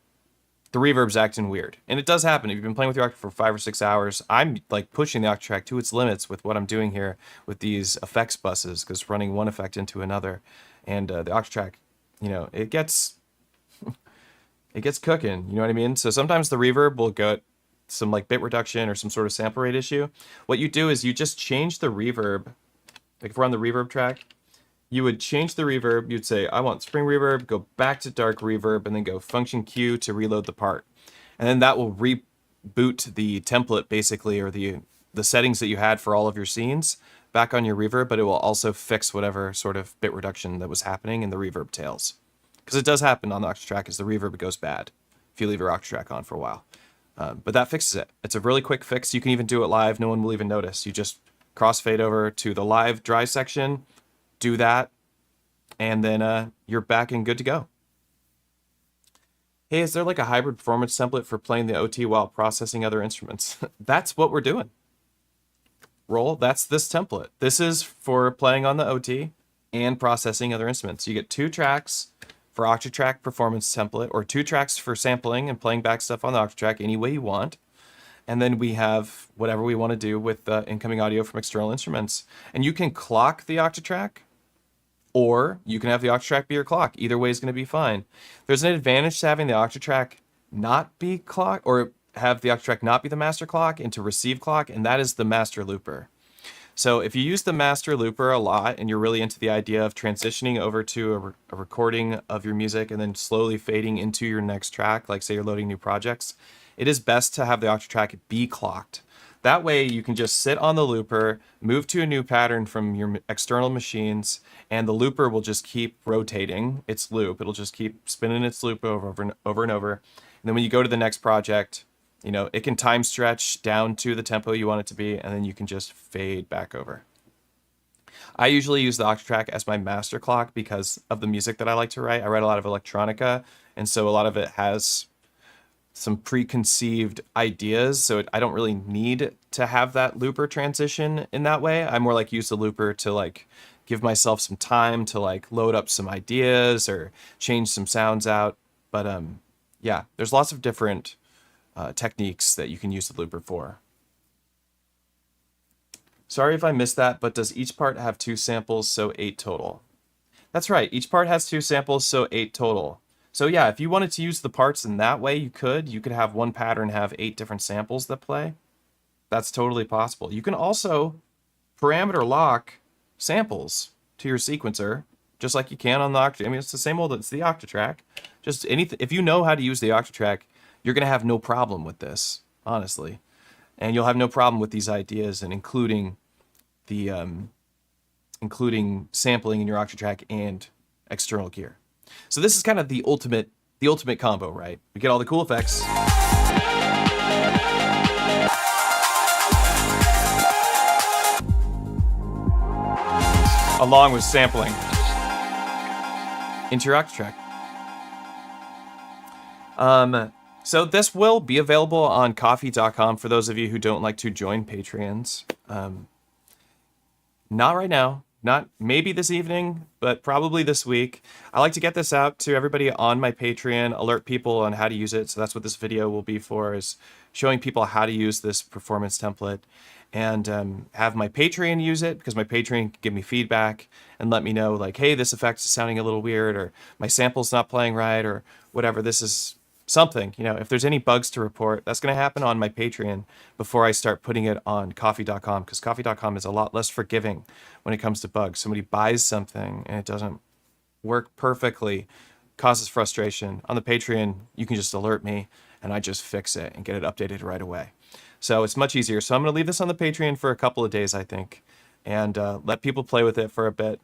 Speaker 1: the reverb's acting weird. And it does happen. If you've been playing with your Octatrack for 5 or 6 hours, I'm like pushing the Octatrack to its limits with what I'm doing here with these effects buses, because running one effect into another. And the Octatrack, you know, it gets cooking, you know what I mean? So sometimes the reverb will get some like bit reduction or some sort of sample rate issue. What you do is you just change the reverb. Like if we're on the reverb track, you would change the reverb. You'd say, I want spring reverb, go back to dark reverb, and then go function Q to reload the part. And then that will reboot the template basically, or the settings that you had for all of your scenes back on your reverb, but it will also fix whatever sort of bit reduction that was happening in the reverb tails. Because it does happen on the Octatrack as the reverb goes bad if you leave your Octatrack on for a while. But that fixes it. It's a really quick fix. You can even do it live. No one will even notice. You just crossfade over to the live dry section, do that, and then you're back and good to go. Hey, is there like a hybrid performance template for playing the OT while processing other instruments? That's what we're doing. Roll, that's this template. This is for playing on the OT and processing other instruments. You get 2 tracks for Octatrack performance template, or 2 tracks for sampling and playing back stuff on the Octatrack any way you want. And then we have whatever we want to do with incoming audio from external instruments. And you can clock the Octatrack, or you can have the Octatrack be your clock. Either way is going to be fine. There's an advantage to having the Octatrack not be clock, or have the Octatrack not be the master clock and to receive clock, and that is the master looper. So if you use the master looper a lot and you're really into the idea of transitioning over to a recording of your music and then slowly fading into your next track, like say you're loading new projects, it is best to have the Octatrack be clocked. That way you can just sit on the looper, move to a new pattern from your external machines, and the looper will just keep rotating its loop. It'll just keep spinning its loop over and over. And then when you go to the next project, you know, it can time stretch down to the tempo you want it to be, and then you can just fade back over. I usually use the Octatrack as my master clock because of the music that I like to write. I write a lot of electronica, and so a lot of it has some preconceived ideas, so I don't really need to have that looper transition in that way. I more like use the looper to like give myself some time to like load up some ideas or change some sounds out. But yeah, there's lots of different techniques that you can use the looper for. Sorry if I missed that, but does each part have 2 samples, so 8 total? That's right, each part has 2 samples, so 8 total. So yeah, if you wanted to use the parts in that way, you could have one pattern have 8 different samples that play. That's totally possible. You can also parameter lock samples to your sequencer, just like you can on the Octatrack. I mean, it's the same old, it's the Octatrack. Just anything, if you know how to use the Octatrack, you're going to have no problem with this, honestly. And you'll have no problem with these ideas and including the including sampling in your Octatrack and external gear. So this is kind of the ultimate combo, right? We get all the cool effects. Along with sampling into your Octatrack. So this will be available on coffee.com for those of you who don't like to join Patreons. Not right now, not maybe this evening, but probably this week. I like to get this out to everybody on my Patreon, alert people on how to use it. So that's what this video will be for, is showing people how to use this performance template, and have my Patreon use it, because my Patreon can give me feedback and let me know, like, hey, this effect is sounding a little weird, or my sample's not playing right, or whatever. This is something, you know, if there's any bugs to report, that's going to happen on my Patreon before I start putting it on coffee.com, because coffee.com is a lot less forgiving when it comes to bugs. Somebody buys something and it doesn't work perfectly, causes frustration. On the Patreon, you can just alert me and I just fix it and get it updated right away. So it's much easier. So I'm going to leave this on the Patreon for a couple of days, I think, and let people play with it for a bit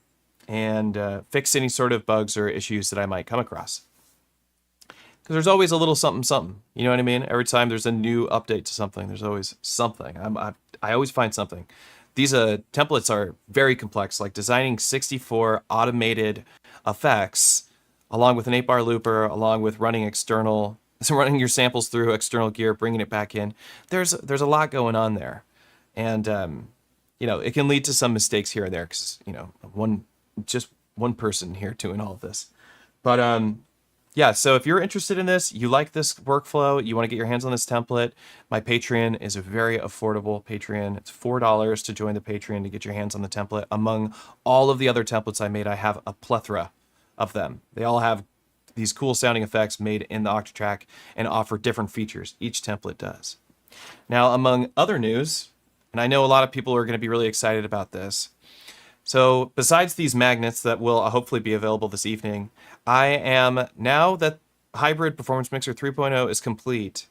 Speaker 1: and fix any sort of bugs or issues that I might come across. Because there's always a little something, something. You know what I mean? Every time there's a new update to something, there's always something. I always find something. These templates are very complex, like designing 64 automated effects, along with an 8-bar looper, along with running running your samples through external gear, bringing it back in. There's a lot going on there. And, you know, it can lead to some mistakes here and there, because, you know, just one person here doing all of this. But, yeah, so if you're interested in this, you like this workflow, you want to get your hands on this template, my Patreon is a very affordable Patreon. It's $4 to join the Patreon to get your hands on the template. Among all of the other templates I made, I have a plethora of them. They all have these cool sounding effects made in the Octatrack and offer different features. Each template does. Now, among other news, and I know a lot of people are going to be really excited about this, so besides these magnets that will hopefully be available this evening, I am, now that Hybrid Performance Mixer 3.0 is complete,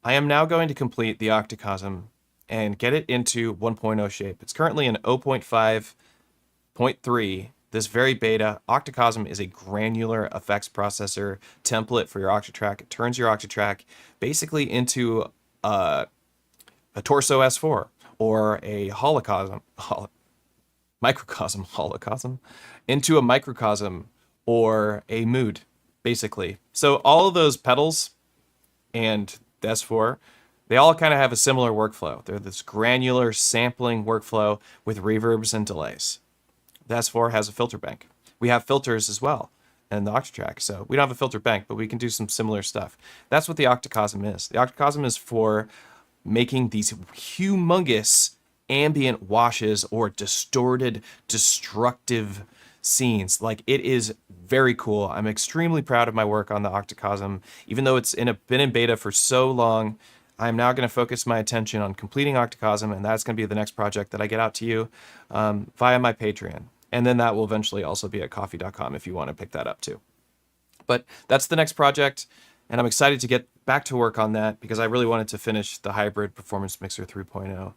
Speaker 1: I am now going to complete the OCTACOSM and get it into 1.0 shape. It's currently in 0.5.3, this very beta. OCTACOSM is a granular effects processor template for your Octatrack. It turns your Octatrack basically into a torso S4 or a microcosm into a microcosm or a mood, basically. So all of those pedals and the S4, they all kind of have a similar workflow. They're this granular sampling workflow with reverbs and delays. The S4 has a filter bank. We have filters as well in the Octatrack, so we don't have a filter bank, but we can do some similar stuff. That's what the OCTACOSM is. The OCTACOSM is for making these humongous ambient washes or distorted, destructive scenes. Like, it is very cool. I'm extremely proud of my work on the OCTACOSM. Even though it's been in beta for so long, I'm now going to focus my attention on completing OCTACOSM, and that's going to be the next project that I get out to you via my Patreon. And then that will eventually also be at coffee.com if you want to pick that up too. But that's the next project, and I'm excited to get back to work on that because I really wanted to finish the Hybrid Performance Mixer 3.0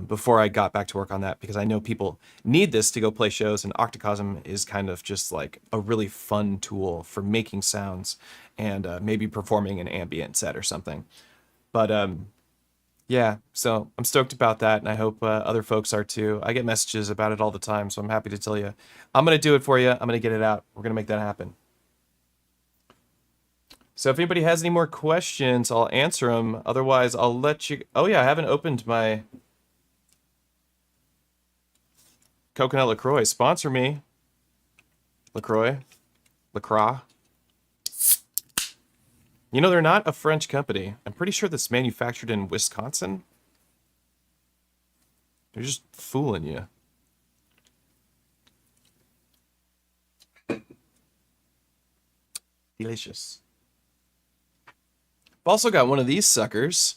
Speaker 1: before I got back to work on that, because I know people need this to go play shows, and OCTACOSM is kind of just like a really fun tool for making sounds and maybe performing an ambient set or something. But yeah, so I'm stoked about that, and I hope other folks are too. I get messages about it all the time, so I'm happy to tell you. I'm going to do it for you. I'm going to get it out. We're going to make that happen. So if anybody has any more questions, I'll answer them. Otherwise, I'll let you... Oh yeah, I haven't opened my Coconut LaCroix. Sponsor me. LaCroix. LaCroix. You know, they're not a French company. I'm pretty sure that's manufactured in Wisconsin. They're just fooling you. Delicious. I've also got one of these suckers.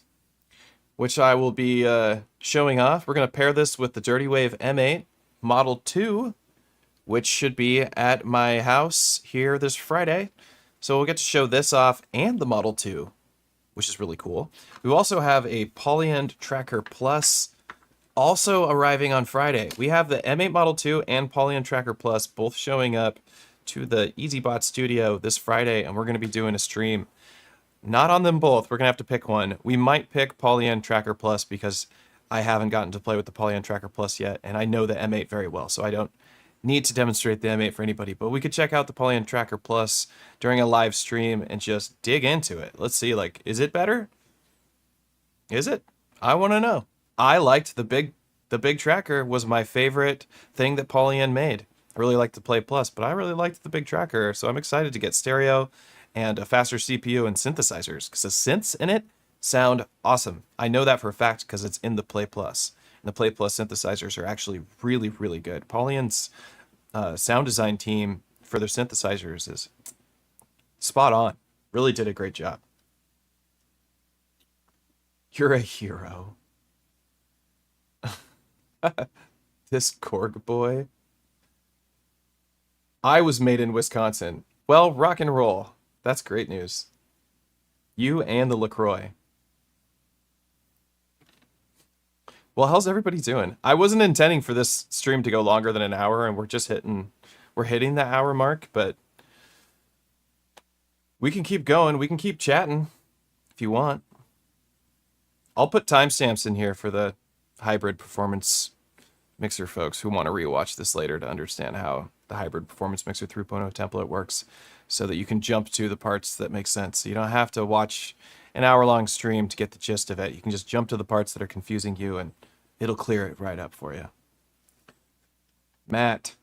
Speaker 1: which I will be showing off. We're going to pair this with the Dirty Wave M8 Model 2, which should be at my house here this Friday. So we'll get to show this off and the Model 2, which is really cool. We also have a Polyend Tracker Plus also arriving on Friday. We have the M8 Model 2 and Polyend Tracker Plus both showing up to the EZBOT studio this Friday, and we're going to be doing a stream. Not on them both. We're going to have to pick one. We might pick Polyend Tracker Plus because I haven't gotten to play with the Polyend Tracker Plus yet, and I know the M8 very well, so I don't need to demonstrate the M8 for anybody. But we could check out the Polyend Tracker Plus during a live stream and just dig into it. Let's see, like, is it better? Is it? I want to know. I liked the big tracker. Was my favorite thing that Polyend made. I really liked the Play Plus, but I really liked the big tracker, so I'm excited to get stereo and a faster CPU and synthesizers, because the synths in it sound awesome. I know that for a fact because it's in the Play Plus. And the Play Plus synthesizers are actually really, really good. Polyend's sound design team for their synthesizers is spot on. Really did a great job. You're a hero. This Korg boy. I was made in Wisconsin. Well, rock and roll. That's great news. You and the LaCroix. Well, how's everybody doing? I wasn't intending for this stream to go longer than an hour, and we're hitting the hour mark, but we can keep going. We can keep chatting if you want. I'll put timestamps in here for the hybrid performance mixer folks who want to rewatch this later to understand how the hybrid performance mixer 3.0 template works, so that you can jump to the parts that make sense. You don't have to watch an hour-long stream to get the gist of it. You can just jump to the parts that are confusing you, and it'll clear it right up for you. Matt,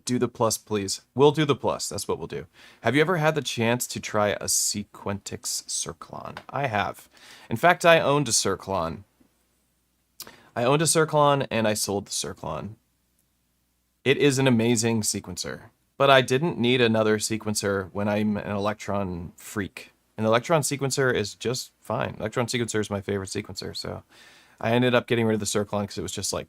Speaker 1: do the plus, please. We'll do the plus. That's what we'll do. Have you ever had the chance to try a Sequentix Circlon? I have. In fact, I owned a Circlon. And I sold the Circlon. It is an amazing sequencer, but I didn't need another sequencer when I'm an Electron freak. An Electron sequencer is just fine. Electron sequencer is my favorite sequencer, so I ended up getting rid of the Circlon because it was just like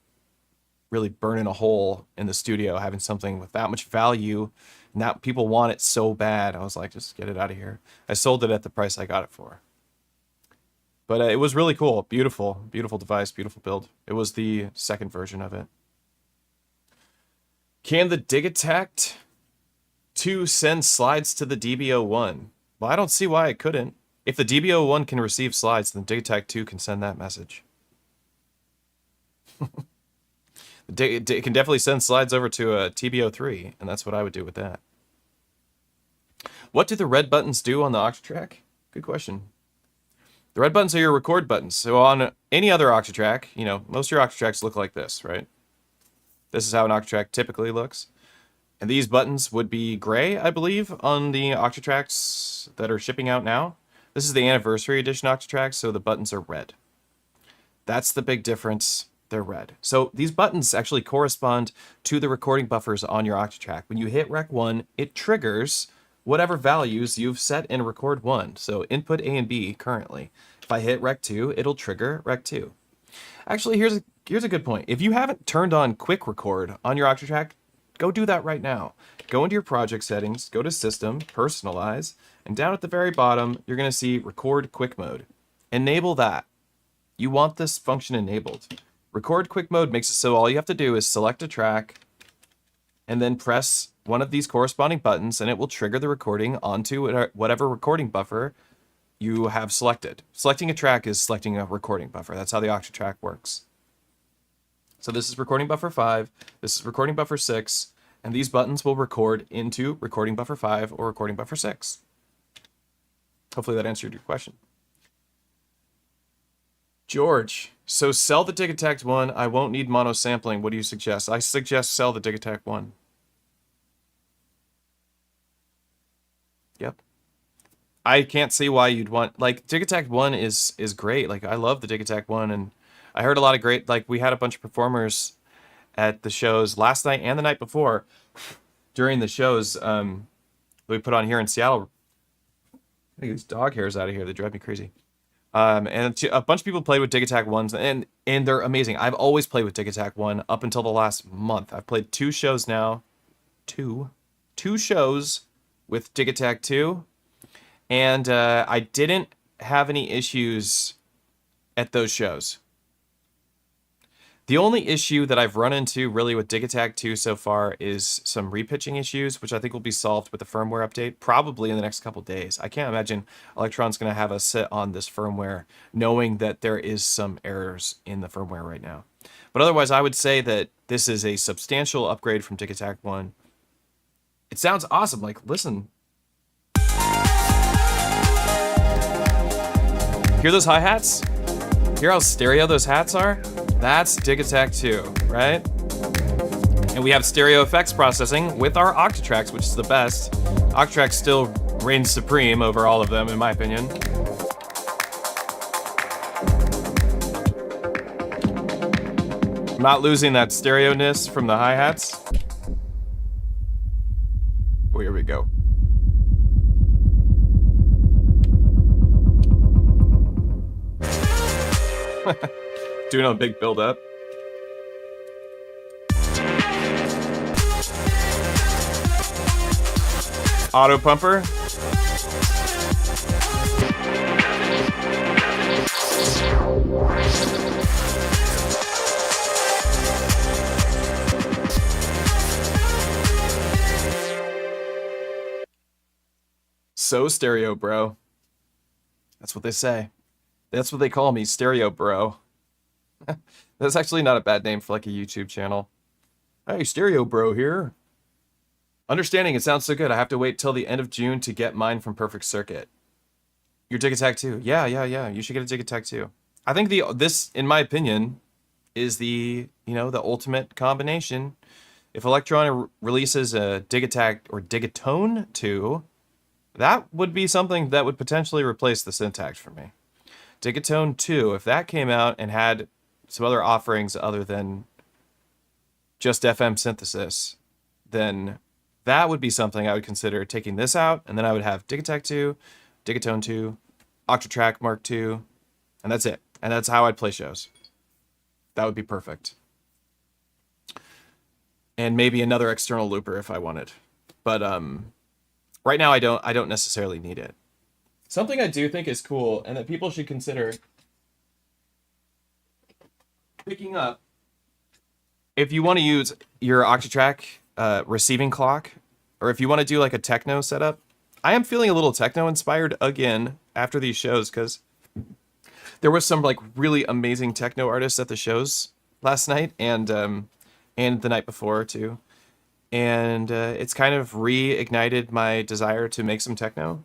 Speaker 1: really burning a hole in the studio, having something with that much value, and that people want it so bad. I was like, just get it out of here. I sold it at the price I got it for. But it was really cool. Beautiful, beautiful device, beautiful build. It was the second version of it. Can the Digitact 2 send slides to the DB01? Well, I don't see why it couldn't. If the DB01 can receive slides, then Digitact 2 can send that message. It can definitely send slides over to a TB03, and that's what I would do with that. What do the red buttons do on the Octatrack? Good question. The red buttons are your record buttons. So on any other Octatrack, you know, most of your Octatracks look like this, right? This is how an Octatrack typically looks. And these buttons would be gray, I believe, on the Octatracks that are shipping out now. This is the Anniversary Edition Octatrack, so the buttons are red. That's the big difference. They're red. So these buttons actually correspond to the recording buffers on your Octatrack. When you hit Rec 1, it triggers whatever values you've set in Record 1. So input A and B currently. If I hit Rec 2, it'll trigger Rec 2. Actually, here's a good point. If you haven't turned on Quick Record on your Octatrack, go do that right now. Go into your project settings, go to System, Personalize, and down at the very bottom, you're going to see Record Quick Mode. Enable that. You want this function enabled. Record Quick Mode makes it so all you have to do is select a track and then press one of these corresponding buttons, and it will trigger the recording onto whatever recording buffer you have selected. Selecting a track is selecting a recording buffer. That's how the Octatrack works. So this is recording buffer 5, this is recording buffer 6, and these buttons will record into recording buffer 5 or recording buffer 6. Hopefully that answered your question. George, so sell the Digitact 1. I won't need mono sampling. What do you suggest? I suggest sell the Digitact 1. Yep. I can't see why you'd want, like, Digitact 1 is great. Like, I love the Digitact 1, and I heard a lot of great, like, we had a bunch of performers at the shows last night and the night before during the shows we put on here in Seattle. I think these dog hairs out of here, they drive me crazy. And a bunch of people played with Dig-Attack 1s, and they're amazing. I've always played with Dig-Attack 1 up until the last month. I've played 2 shows now. Two shows with Dig-Attack 2. And I didn't have any issues at those shows. The only issue that I've run into really with Dig-Attack 2 so far is some repitching issues, which I think will be solved with the firmware update, probably in the next couple days. I can't imagine Electron's going to have us sit on this firmware knowing that there is some errors in the firmware right now. But otherwise, I would say that this is a substantial upgrade from Dig-Attack 1. It sounds awesome. Like, listen. Hear those hi-hats? Hear how stereo those hats are? That's Dig-Attack 2, right? And we have stereo effects processing with our Octatracks, which is the best. Octatrack still reigns supreme over all of them, in my opinion. I'm not losing that stereo-ness from the hi-hats. Oh, here we go. Doing a big build-up. Auto pumper. So stereo, bro. That's what they say. That's what they call me, stereo bro. That's actually not a bad name for like a YouTube channel. Hey, stereo bro here. Understanding it sounds so good. I have to wait till the end of June to get mine from Perfect Circuit. Your Dig-Attack 2. Yeah. You should get a Dig-Attack 2. I think this, in my opinion, is the ultimate combination. If Electron releases a Dig-Attack or Digatone 2, that would be something that would potentially replace the Syntax for me. Digatone 2, if that came out and had some other offerings other than just FM synthesis, then that would be something I would consider taking this out, and then I would have Dig-Attack 2, Digatone 2, Octatrack Mark II, and that's it. And that's how I'd play shows. That would be perfect. And maybe another external looper if I wanted. But right now I don't necessarily need it. Something I do think is cool and that people should consider picking up, if you want to use your Octatrack receiving clock, or if you want to do like a techno setup. I am feeling a little techno inspired again after these shows, because there was some like really amazing techno artists at the shows last night and the night before too. And it's kind of reignited my desire to make some techno.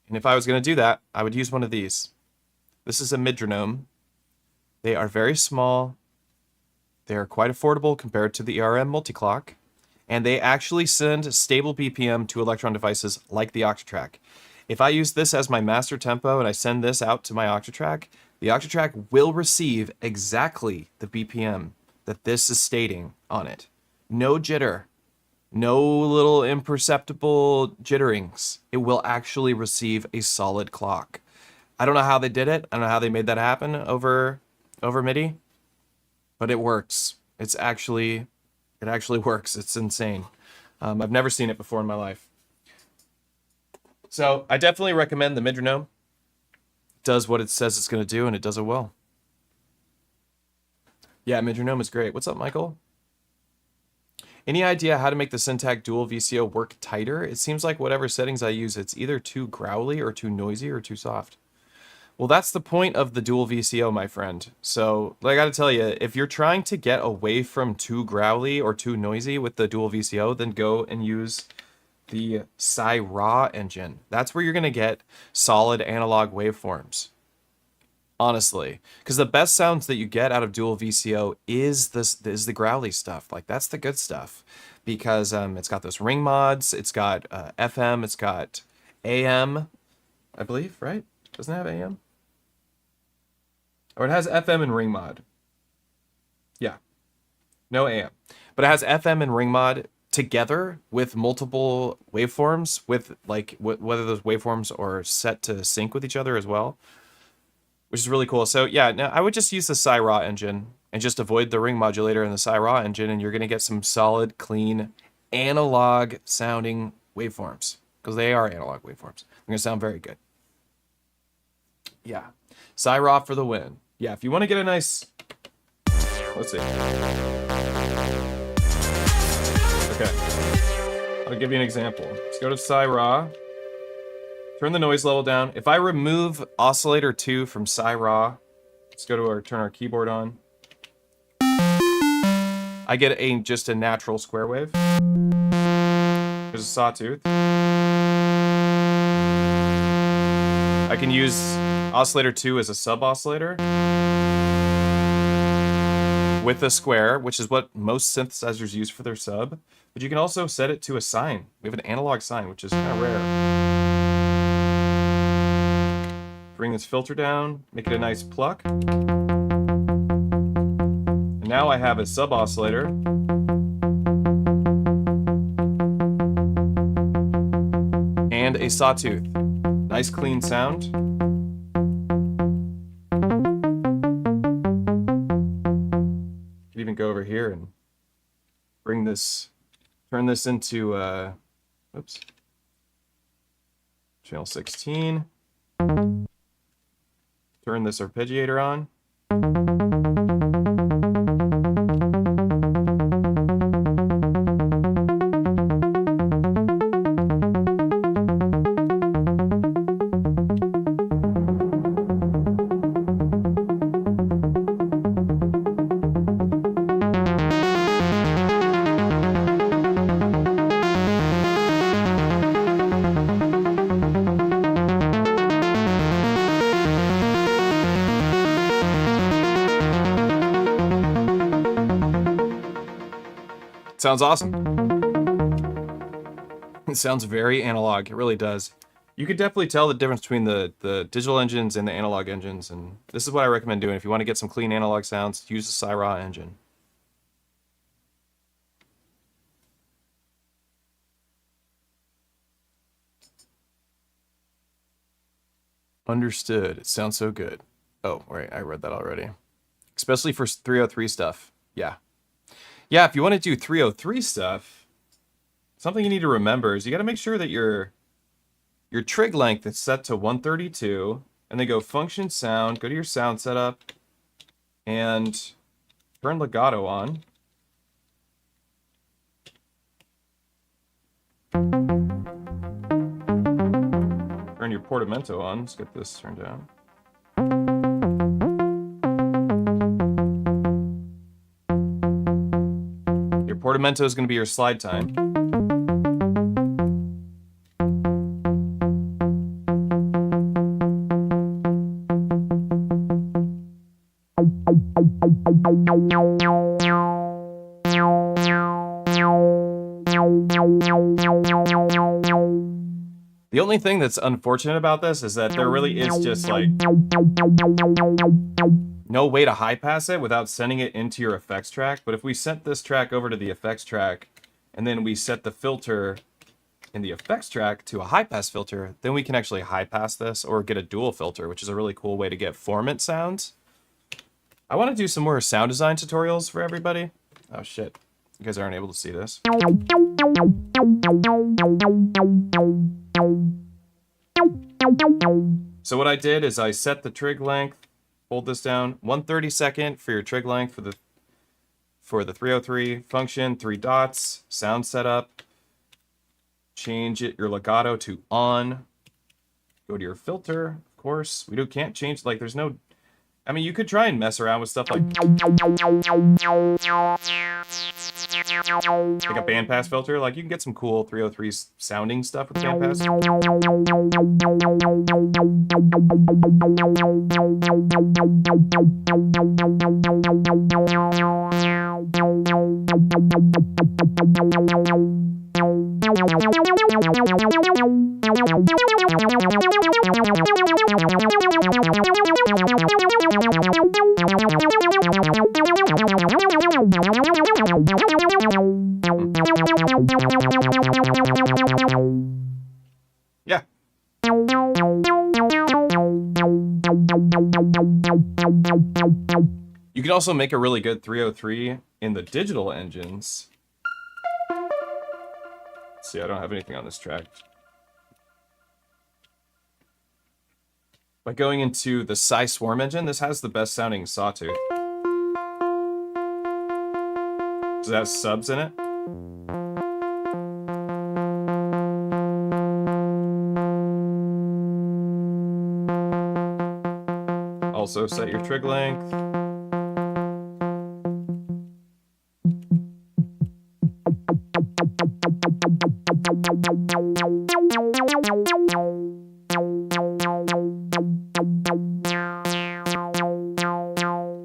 Speaker 1: And if I was going to do that, I would use one of these. This is a MIDRINOME. They are very small. They are quite affordable compared to the ERM multi-clock. And they actually send stable BPM to Electron devices like the Octatrack. If I use this as my master tempo and I send this out to my Octatrack, the Octatrack will receive exactly the BPM that this is stating on it. No jitter. No little imperceptible jitterings. It will actually receive a solid clock. I don't know how they did it. I don't know how they made that happen over MIDI, but it works. It actually works. It's insane. I've never seen it before in my life. So I definitely recommend the MIDRINOME. It does what it says it's going to do, and it does it well. Yeah, MIDRINOME is great. What's up, Michael? Any idea how to make the Syntag dual VCO work tighter? It seems like whatever settings I use, it's either too growly or too noisy or too soft. Well, that's the point of the dual VCO, my friend. So I got to tell you, if you're trying to get away from too growly or too noisy with the dual VCO, then go and use the Raw engine. That's where you're going to get solid analog waveforms. Honestly, because the best sounds that you get out of dual VCO is the growly stuff. Like, that's the good stuff, because it's got those ring mods, it's got FM, it's got AM, I believe, right? Doesn't it have AM? Or it has FM and ring mod. Yeah, no AM, but it has FM and ring mod together with multiple waveforms, with like whether those waveforms are set to sync with each other as well. which is really cool. So yeah, now I would just use the Sci-Raw engine and just avoid the ring modulator and the Sci-Raw engine, and you're gonna get some solid, clean, analog sounding waveforms, because they are analog waveforms. They're gonna sound very good. Yeah, Sci-Raw for the win. Yeah, if you want to get a nice, let's see. Okay, I'll give you an example. Let's go to Sci-Raw. Turn the noise level down. If I remove oscillator 2 from Sci-Raw, let's go to turn our keyboard on. I get just a natural square wave. There's a sawtooth. I can use oscillator 2 as a sub-oscillator with a square, which is what most synthesizers use for their sub. But you can also set it to a sine. We have an analog sine, which is kind of rare. Bring this filter down, make it a nice pluck. And now I have a sub-oscillator. And a sawtooth. Nice clean sound. Could even go over here and bring this, turn this into, oops, channel 16. Turn this arpeggiator on. Sounds awesome. It sounds very analog. It really does. You could definitely tell the difference between the digital engines and the analog engines, and this is what I recommend doing. If you want to get some clean analog sounds, use the Sci-Raw engine. Understood. It sounds so good. Oh, right, I read that already. Especially for 303 stuff. Yeah. Yeah, if you want to do 303 stuff, something you need to remember is you got to make sure that your trig length is set to 132, and then go function sound, go to your sound setup, and turn legato on. Turn your portamento on. Let's get this turned down. Portamento is going to be your slide time. The only thing that's unfortunate about this is that there really is just like no way to high pass it without sending it into your effects track. But if we sent this track over to the effects track and then we set the filter in the effects track to a high pass filter, then we can actually high pass this or get a dual filter, which is a really cool way to get formant sounds. I want to do some more sound design tutorials for everybody. Oh shit, you guys aren't able to see this. So what I did is I set the trig length, hold this down, 1/32 for your trig length for the 303 function, 3 dots, sound setup, change your legato to on, go to your filter, of course. Can't change, like there's no, I mean, you could try and mess around with stuff like a bandpass filter. Like you can get some cool 303 sounding stuff with bandpass. Yeah. You can also make a really good 303 in the digital engines. Let's see, I don't have anything on this track. By going into the Swarm engine, this has the best sounding sawtooth. Does it have subs in it? Also set your trig length.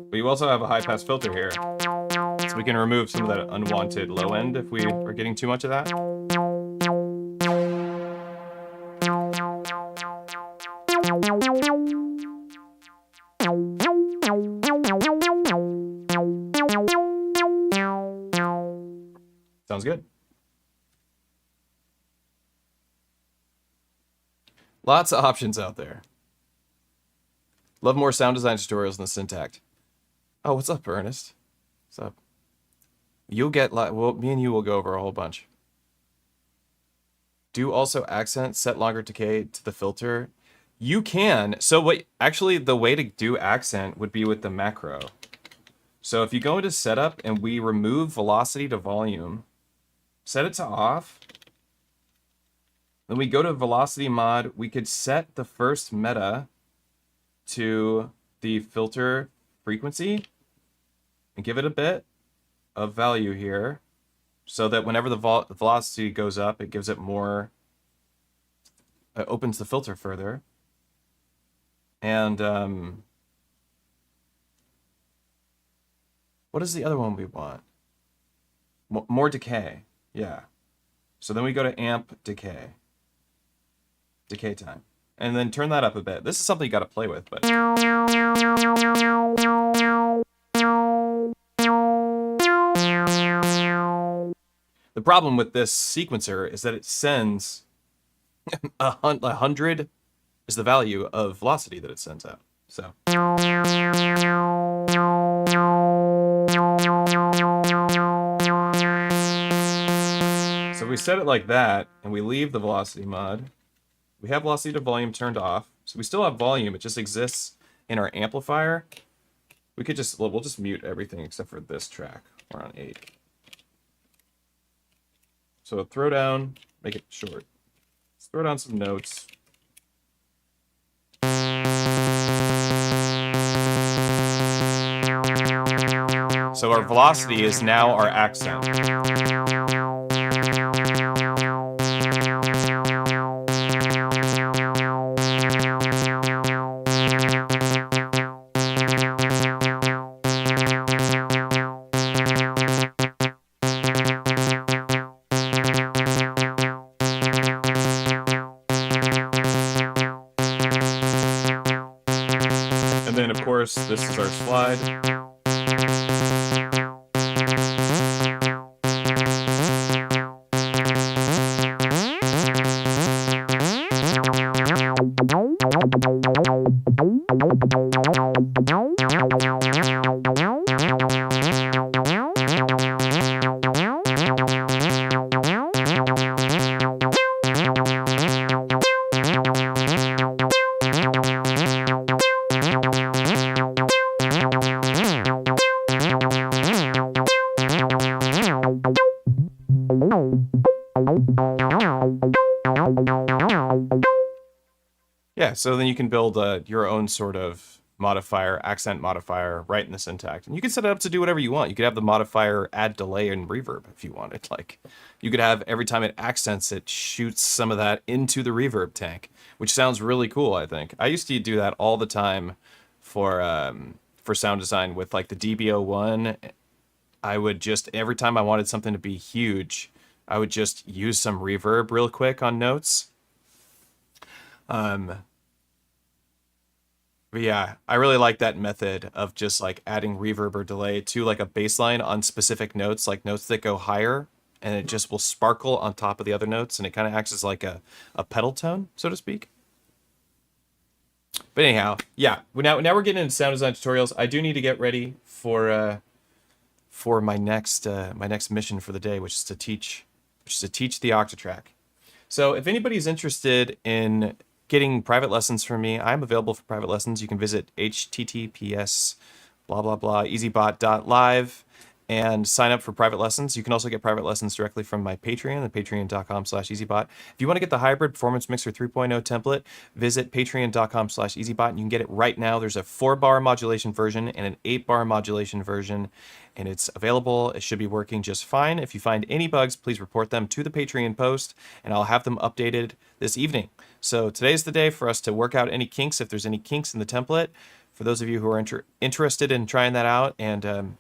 Speaker 1: But you also have a high pass filter here, so we can remove some of that unwanted low end if we are getting too much of that. Sounds good. Lots of options out there. Love more sound design tutorials in the Syntact. Oh, what's up, Ernest? What's up? You'll get, well, me and you will go over a whole bunch. Do also accent, set longer decay to the filter. You can. So what, actually the way to do accent would be with the macro. So if you go into setup and we remove velocity to volume, set it to off, then we go to velocity mod, we could set the first meta to the filter frequency and give it a bit of value here so that whenever the velocity goes up, it gives it more, it opens the filter further. And what is the other one we want? More decay, yeah. So then we go to amp decay time, and then turn that up a bit. This is something you got to play with, but the problem with this sequencer is that it sends 100 is the value of velocity that it sends out. So we set it like that, and we leave the velocity mod. We have velocity to volume turned off, so we still have volume. It just exists in our amplifier. We could just, we'll just mute everything except for this track. We're on 8. So throw down, make it short. Let's throw down some notes. So our velocity is now our accent. And then, of course, this is our slide. Yeah, so then you can build your own sort of modifier, accent modifier, right in the Syntact. And you can set it up to do whatever you want. You could have the modifier add delay and reverb if you wanted. Like, you could have every time it accents, it shoots some of that into the reverb tank, which sounds really cool, I think. I used to do that all the time for sound design with like the DB01. I would just, every time I wanted something to be huge, I would just use some reverb real quick on notes. But yeah, I really like that method of just like adding reverb or delay to like a bass line on specific notes, like notes that go higher, and it just will sparkle on top of the other notes, and it kind of acts as like a pedal tone, so to speak. But anyhow, yeah. Now we're getting into sound design tutorials. I do need to get ready for my next mission for the day, which is to teach the Octatrack. So if anybody's interested in getting private lessons from me, I'm available for private lessons. You can visit https ezbot.live and sign up for private lessons. You can also get private lessons directly from my Patreon, the patreon.com/EZBOT. If you want to get the hybrid performance mixer 3.0 template, visit patreon.com/EZBOT and you can get it right now. There's a 4-bar modulation version and an 8-bar modulation version, and it's available. It should be working just fine. If you find any bugs, please report them to the Patreon post and I'll have them updated this evening. So today's the day for us to work out any kinks, if there's any kinks in the template. For those of you who are interested in trying that out and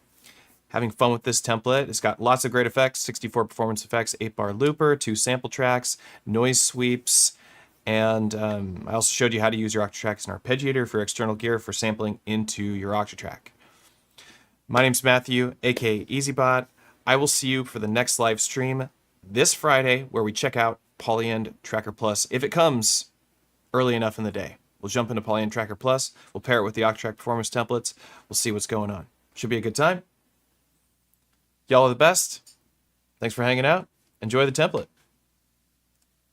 Speaker 1: having fun with this template, it's got lots of great effects, 64 performance effects, 8-bar looper, 2 sample tracks, noise sweeps, and I also showed you how to use your Octatrack as an arpeggiator for external gear for sampling into your Octatrack. My name's Matthew, aka EZBOT. I will see you for the next live stream this Friday where we check out Polyend Tracker Plus, if it comes early enough in the day. We'll jump into Polyend Tracker Plus, we'll pair it with the Octatrack performance templates, we'll see what's going on. Should be a good time. Y'all are the best. Thanks for hanging out. Enjoy the template.